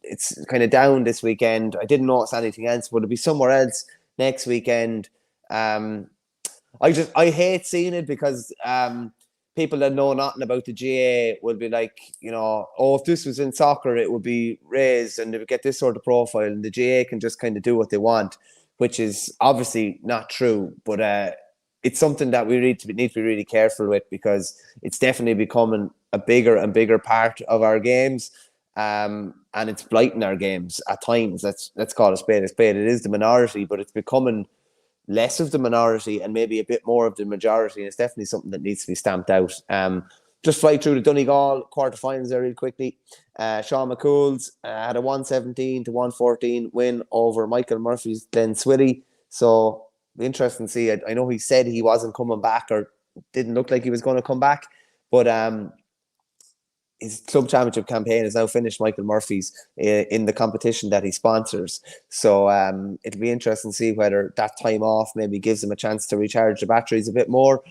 It's kind of down this weekend. I didn't notice anything else, but it'll be somewhere else next weekend. I hate seeing it because people that know nothing about the GA will be like, if this was in soccer, it would be raised and they would get this sort of profile, and the GA can just kind of do what they want, which is obviously not true. But it's something that we need to be really careful with, because it's definitely becoming a bigger and bigger part of our games, and it's blighting our games at times. Let's call a spade a spade. It is the minority, but it's becoming less of the minority and maybe a bit more of the majority, and it's definitely something that needs to be stamped out. Just fly through the Donegal quarterfinals there real quickly. Sean McCool's had a 117 to 114 win over Michael Murphy's Glen Swilly. So interesting to see. I know he said he wasn't coming back, or didn't look like he was going to come back, but his club championship campaign is now finished, Michael Murphy's, in the competition that he sponsors. So it'll be interesting to see whether that time off maybe gives him a chance to recharge the batteries a bit more.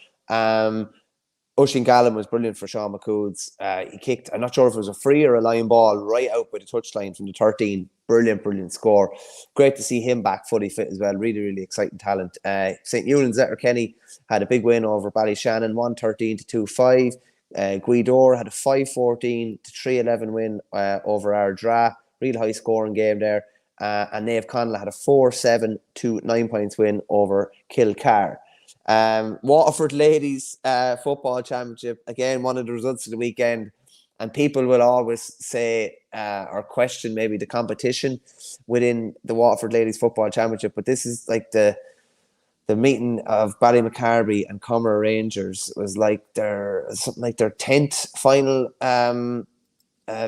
Oisin Gallen was brilliant for Sean McCool's. He kicked, I'm not sure if it was a free or a line ball, right out by the touchline from the 13. Brilliant score. Great to see him back fully fit as well. Really, really exciting talent. St. Eunan's Letterkenny had a big win over Ballyshannon, 113 to 2-5. Guidor had a 5-14 to 3-11 win over Ardra. Real high scoring game there. And Naomh Conlon had a 4-7 to 9 points win over Kilcar. Waterford Ladies Football Championship, again, one of the results of the weekend. And people will always say or question maybe the competition within the Waterford Ladies Football Championship, but this is like the meeting of Ballymacarby and Comer Rangers. Was like their 10th final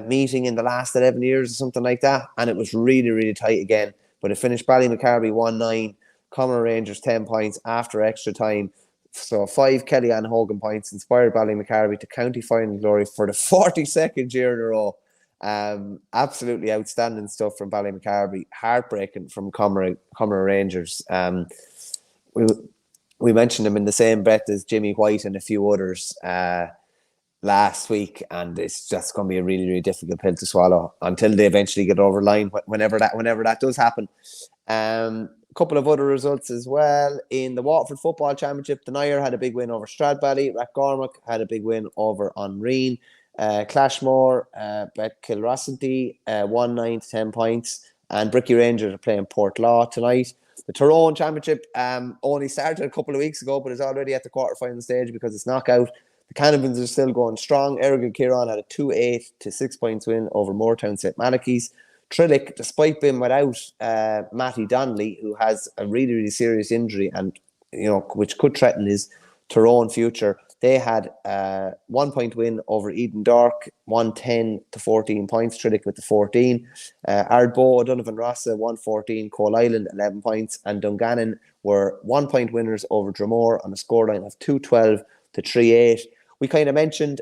meeting in the last 11 years or something like that, and it was really, really tight again. But it finished Ballymacarby 1-9, Comer Rangers 10 points after extra time. So 5 Kellyanne Hogan points inspired Ballymacarby to county final glory for the 42nd year in a row. Absolutely outstanding stuff from Ballymacarby. Heartbreaking from Comer Rangers. We mentioned him in the same breath as Jimmy White and a few others last week, and it's just going to be a really, really difficult pill to swallow until they eventually get over the line, whenever that does happen. Couple of other results as well. In the Waterford Football Championship, the Nair had a big win over Stradbally. Rathgormack had a big win over Onreen. Clashmore, bet Kilrossenty, 1-9 to 10 points. And Bricky Rangers are playing Portlaw tonight. The Tyrone Championship only started a couple of weeks ago, but is already at the quarterfinal stage because it's knockout. The Cannibals are still going strong. Errigan Kieran had a 2-8 to 6 points win over Moortown St. Malachy's. Trillick, despite being without Matty Donnelly, who has a really, really serious injury and which could threaten his Tyrone future. They had a 1 point win over Eden Dark, 110 to 14 points. Trillick with the 14. Ardbow, Donovan Rossa, 114. Coal Island, 11 points. And Dungannon were 1 point winners over Dromore on a scoreline of 212 to 38. We kind of mentioned,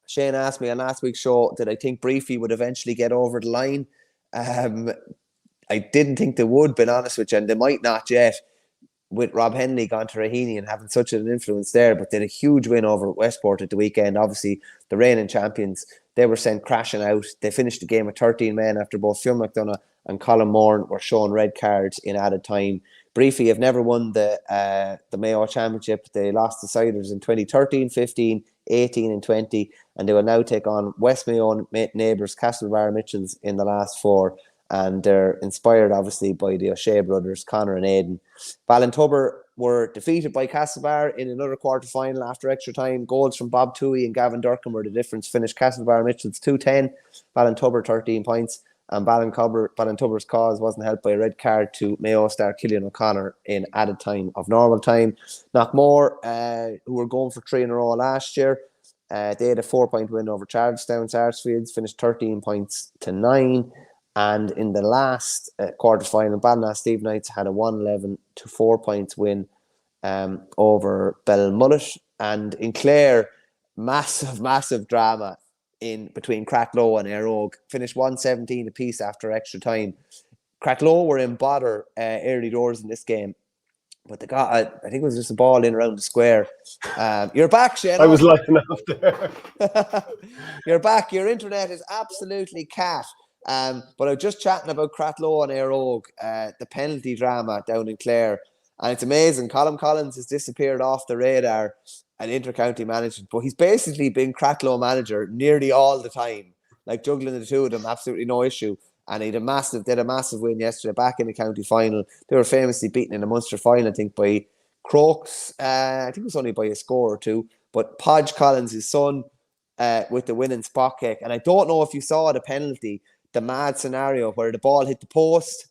Shane asked me on last week's show, did I think Briefy would eventually get over the line? I didn't think they would, being honest with you, and they might not yet, with Rob Henley gone to Raheny and having such an influence there, but they had a huge win over Westport at the weekend. Obviously, the reigning champions, they were sent crashing out. They finished the game with 13 men after both Fionn McDonough and Colin Moran were shown red cards in added time. Briefly have never won the Mayo Championship. They lost the Siders in 2013, 15, 18 and 20, and they will now take on West Mayo neighbours Castlebar Mitchells in the last 4. And they're inspired, obviously, by the O'Shea brothers, Conor and Aidan. Ballintubber were defeated by Castlebar in another quarter-final after extra time. Goals from Bob Toohey and Gavin Durkin were the difference. Finished Castlebar Mitchells 2-10, Ballintubber 13 points. And Ballintubber's cause wasn't helped by a red card to Mayo star Killian O'Connor in added time of normal time. Knockmore, who were going for 3 in a row last year, they had a 4 point win over Charlestown Sarsfields, finished 13 points to 9. And in the last quarter-final, Ballina Steve Knights had a 111 to 4 points win over Belmullet. And in Clare, massive drama in between Cracklow and Éire Óg. Finished 117 apiece after extra time. Cracklow were in bother early doors in this game, but they got, I think it was just a ball in around the square. You're back, Shane. I was laughing out there. You're back. Your internet is absolutely cat. But I was just chatting about Cracklow and Éire Óg, the penalty drama down in Clare. And it's amazing. Colin Collins has disappeared off the radar at inter-county management, but he's basically been Cracklow manager nearly all the time. Like juggling the two of them, absolutely no issue. And they had a massive win yesterday back in the county final. They were famously beaten in the Munster final, I think, by Crokes. I think it was only by a score or two. But Podge Collins, his son, with the winning spot kick. And I don't know if you saw the penalty, the mad scenario where the ball hit the post,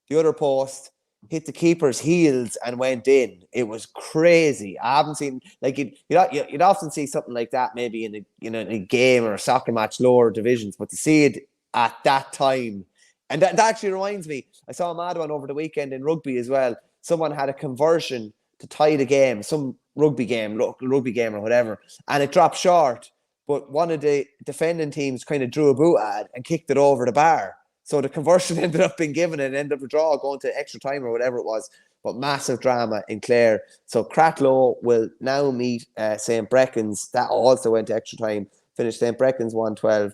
the other post, hit the keeper's heels and went in. It was crazy. I haven't seen, like, you'd often see something like that maybe in a game or a soccer match, lower divisions, but to see it at that time, and that actually reminds me, I saw a mad one over the weekend in rugby as well. Someone had a conversion to tie the game, some rugby game or whatever, and it dropped short. But one of the defending teams kind of drew a boot ad and kicked it over the bar. So the conversion ended up being given and ended up a draw going to extra time or whatever it was. But massive drama in Clare. So Cracklow will now meet St. Brecken's. That also went to extra time. Finished St. Brecken's 112,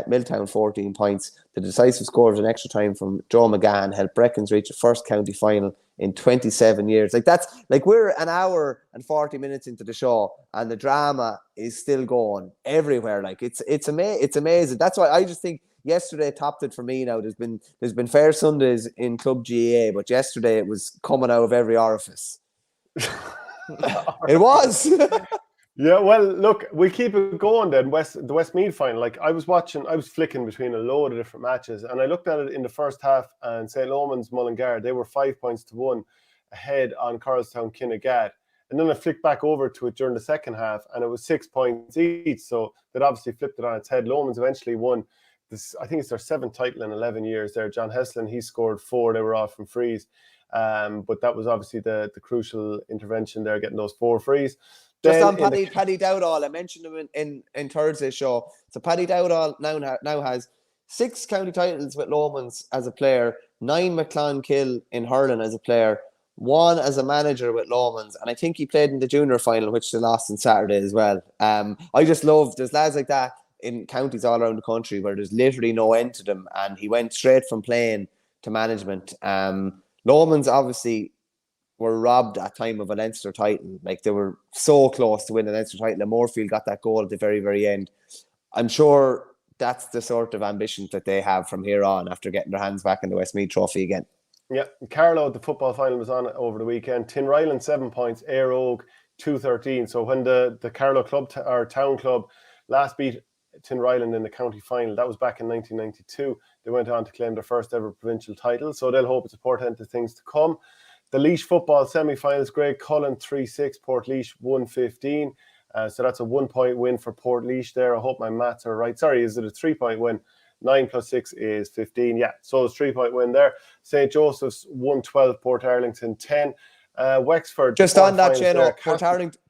Milltown 14 points. The decisive scores in extra time from Joe McGann helped Brecken's reach a first county final in 27 years. Like, that's like, we're an hour and 40 minutes into the show and the drama is still going everywhere. Like, it's amazing. That's why I just think yesterday topped it for me. Now there's been fair Sundays in Club GAA, but yesterday it was coming out of every orifice. It was. Yeah, well, look, we keep it going then. The Westmeath final. Like, I was flicking between a load of different matches, and I looked at it in the first half, and St. Lomans, Mullingar, they were 5 points to 1 ahead on Carlstown, Kinnigat. And then I flicked back over to it during the second half, and it was 6 points each. So that obviously flipped it on its head. Lomans eventually won this. I think it's their 7th title in 11 years there. John Heslin, he scored 4. They were off from frees. But that was obviously the crucial intervention there, getting those 4 frees. Just on Paddy Dowdall, I mentioned him in Thursday's show. So Paddy Dowdall now has 6 county titles with Lomans as a player, 9 McClonkill in hurling as a player, 1 as a manager with Lomans, and I think he played in the junior final, which they lost on Saturday as well. I just love, there's lads like that in counties all around the country where there's literally no end to them, and he went straight from playing to management. Lomans obviously were robbed at time of a Leinster title. Like, they were so close to winning a Leinster title, and Moorfield got that goal at the very, very end. I'm sure that's the sort of ambition that they have from here on after getting their hands back in the Westmeath Trophy again. Yeah, Carlow, the football final was on over the weekend. Tinryland 7 points, Éire Óg 213. So when the Carlow club or town club last beat Tinryland in the county final, that was back in 1992. They went on to claim their first ever provincial title. So they'll hope it's a portent of things to come. The Laois football semi-finals, Greg Cullen 3-6, Portlaoise 1-15. So that's a 1 point win for Portlaoise there. I hope my maths are right. Sorry, is it a 3 point win? 9 plus 6 is 15. Yeah, so it's 3 point win there. St. Joseph's 1-12, Port Arlington 10. Wexford. Just on that, Jeno,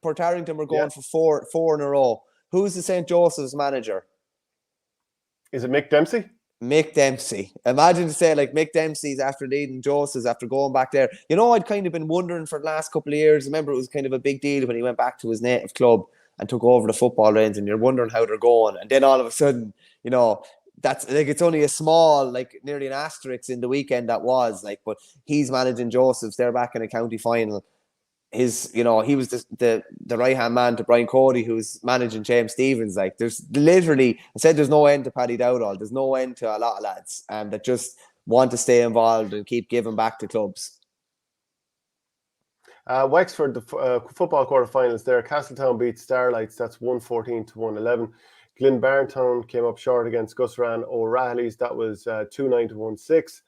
Port Arlington were going for four in a row. Who's the St. Joseph's manager? Is it Mick Dempsey? Mick Dempsey. Imagine to say like Mick Dempsey's after leading Joseph's, after going back there. You know, I'd kind of been wondering for the last couple of years. I remember it was kind of a big deal when he went back to his native club and took over the football reins, and you're wondering how they're going. And then all of a sudden, you know, that's like, it's only a small, like nearly an asterisk in the weekend that was like, but he's managing Joseph's. They're back in a county final. He was the right hand man to Brian Cody, who's managing James Stevens. Like, there's literally, I said, there's no end to Paddy Dowdall. There's no end to a lot of lads that just want to stay involved and keep giving back to clubs. Wexford, the football quarterfinals there. Castletown beat Starlights. That's 114 to 111. Glenbarntown came up short against Gusran O'Reilly's. That was 2-9 to 1-6.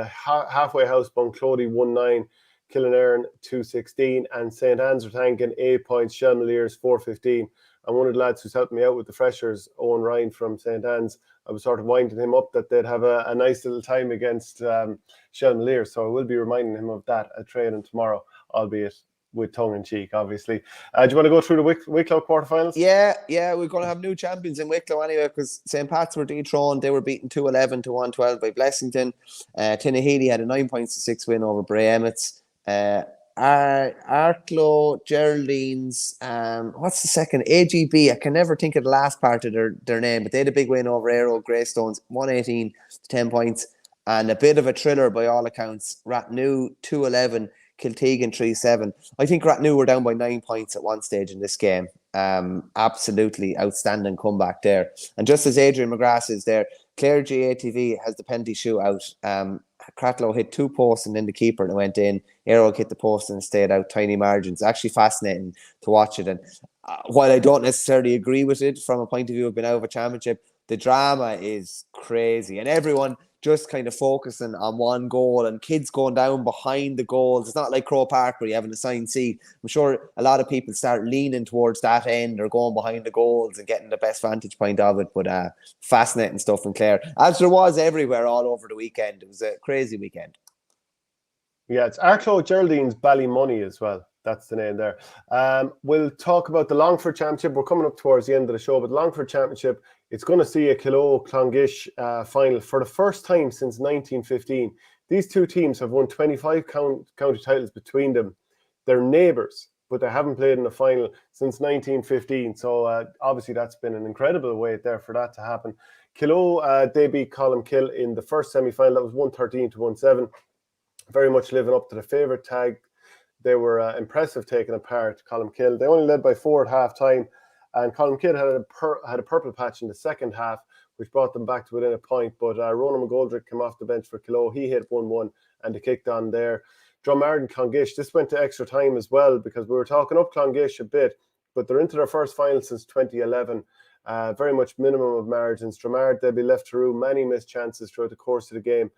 Halfway House Bunclody 1-9. Killenairn 2-16, and St. Anne's Tankin 8 points, Shelmaliers 4-15. And one of the lads who's helped me out with the freshers, Owen Ryan from St. Anne's, I was sort of winding him up that they'd have a nice little time against Shelmaliers. So I will be reminding him of that at training tomorrow, albeit with tongue in cheek, obviously. Do you want to go through the Wicklow quarterfinals? Yeah, we're going to have new champions in Wicklow anyway, because St. Pat's were dethroned. They were beaten 2-11 to 112 by Blessington. Tinnahealy had a 9 points to 6 win over Bray Emmets. Arklow, Geraldines, what's the second? AGB. I can never think of the last part of their name, but they had a big win over Aero Greystones, 118 to 10 points, and a bit of a thriller by all accounts. Rathnew 2-11, Kiltegan 3-7. I think Rathnew were down by 9 points at one stage in this game. Absolutely outstanding comeback there. And just as Adrian McGrath is there, Clare GATV has the penalty shootout. Cratlow hit 2 posts and then the keeper and it went in. Aero hit the post and stayed out, tiny margins. Actually fascinating to watch it. And while I don't necessarily agree with it from a point of view of being out of a championship, the drama is crazy. And everyone just kind of focusing on one goal and kids going down behind the goals. It's not like Croke Park where you have an assigned seat. I'm sure a lot of people start leaning towards that end or going behind the goals and getting the best vantage point of it. But fascinating stuff in Clare, as there was everywhere all over the weekend. It was a crazy weekend. Yeah, it's Arklow, Geraldines, Ballymoney as well. That's the name there. We'll talk about the Longford Championship. We're coming up towards the end of the show, but the Longford Championship, it's going to see a Kilo-Clongish final for the first time since 1915. These two teams have won 25 county titles between them. They're neighbours, but they haven't played in a final since 1915. So obviously that's been an incredible wait there for that to happen. Kilo, they beat Columkill in the first semi-final. That was 113 to 117. Very much living up to the favourite tag. They were impressive taking apart Columkill. They only led by 4 at half-time, and Columkill had a purple patch in the second half, which brought them back to within a point. But Ronan McGoldrick came off the bench for Kilo. He hit 1-1, and they kicked on there. Drumard and Clongish, this went to extra time as well, because we were talking up Clongish a bit, but they're into their first final since 2011. Very much minimum of margins. Drumard, they'll be left to rue many missed chances throughout the course of the game.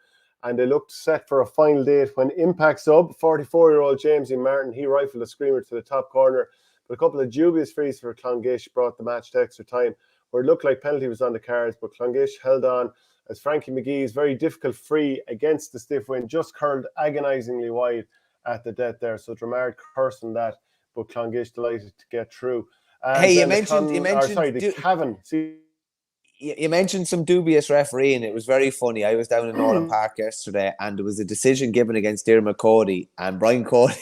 And they looked set for a final date when impact sub, 44-year-old James E. Martin, he rifled a screamer to the top corner. But a couple of dubious frees for Clongish brought the match to extra time, where it looked like penalty was on the cards, but Clongish held on as Frankie McGee's very difficult free against the stiff wind just curled agonisingly wide at the death there. So Drumard cursing that, but Clongish delighted to get through. Hey, you mentioned Cavan. You mentioned some dubious refereeing. It was very funny. I was down in Northern Park yesterday, and there was a decision given against Diarmuid Cody, and Brian Cody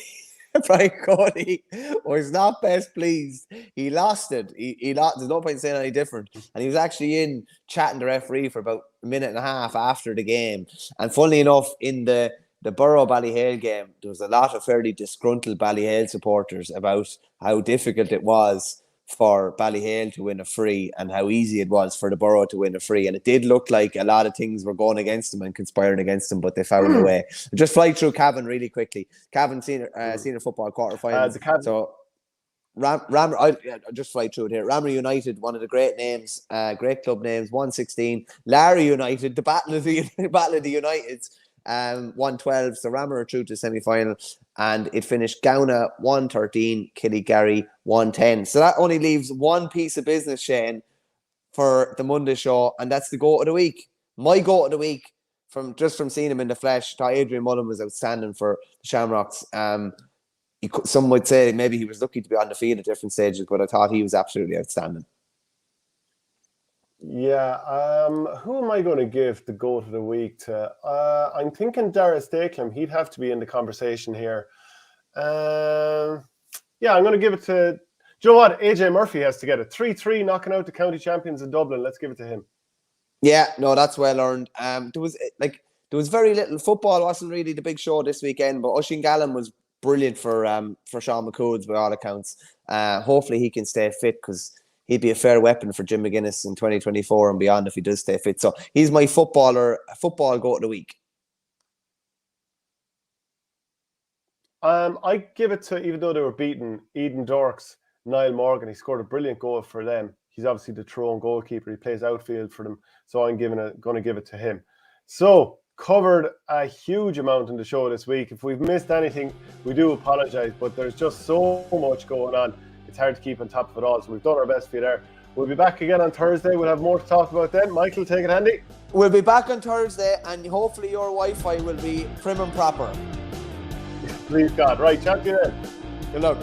was not best pleased. He lost it. He lost. There's no point saying any different. And he was actually in chatting to the referee for about a minute and a half after the game. And funnily enough, in the Borough Ballyhale game, there was a lot of fairly disgruntled Ballyhale supporters about how difficult it was for Ballyhale to win a free and how easy it was for the Borough to win a free. And it did look like a lot of things were going against them and conspiring against them, but they found a way. Just fly through Cavan really quickly. Cavan senior football quarterfinals. So I'll just fly through it here. Ramrey United, one of the great names, great club names, 116. Larry United, the battle of the Uniteds. 112. So Rammer are through to semi-final, and it finished Gowna 113, Killygarry 110. So that only leaves one piece of business, Shane, for the Monday show, and that's the goat of the week. My goat of the week, from seeing him in the flesh, thought Adrian Mullen was outstanding for the Shamrocks. Some would say maybe he was lucky to be on the field at different stages, but I thought he was absolutely outstanding. Yeah, who am I going to give the goat of the week to? I'm thinking Dara Stakelum. He'd have to be in the conversation here. Yeah, I'm going to give it to... Do you know what? AJ Murphy has to get it. 3-3 knocking out the county champions in Dublin. Let's give it to him. Yeah, no, that's well earned. There was very little football. Wasn't really the big show this weekend, but Oisin Gallen was brilliant for Sean McCoods by all accounts. Hopefully he can stay fit, because he'd be a fair weapon for Jim McGuinness in 2024 and beyond if he does stay fit. So he's my football goat of the week. I give it to, even though they were beaten, Eden Dorks, Niall Morgan. He scored a brilliant goal for them. He's obviously the Tyrone goalkeeper. He plays outfield for them. So I'm going to give it to him. So, covered a huge amount in the show this week. If we've missed anything, we do apologise, but there's just so much going on. It's hard to keep on top of it all. So we've done our best for you there. We'll be back again on Thursday. We'll have more to talk about then. Michael, take it handy. We'll be back on Thursday, and hopefully your Wi-Fi will be prim and proper. Please God. Right, chat to you then. Good luck.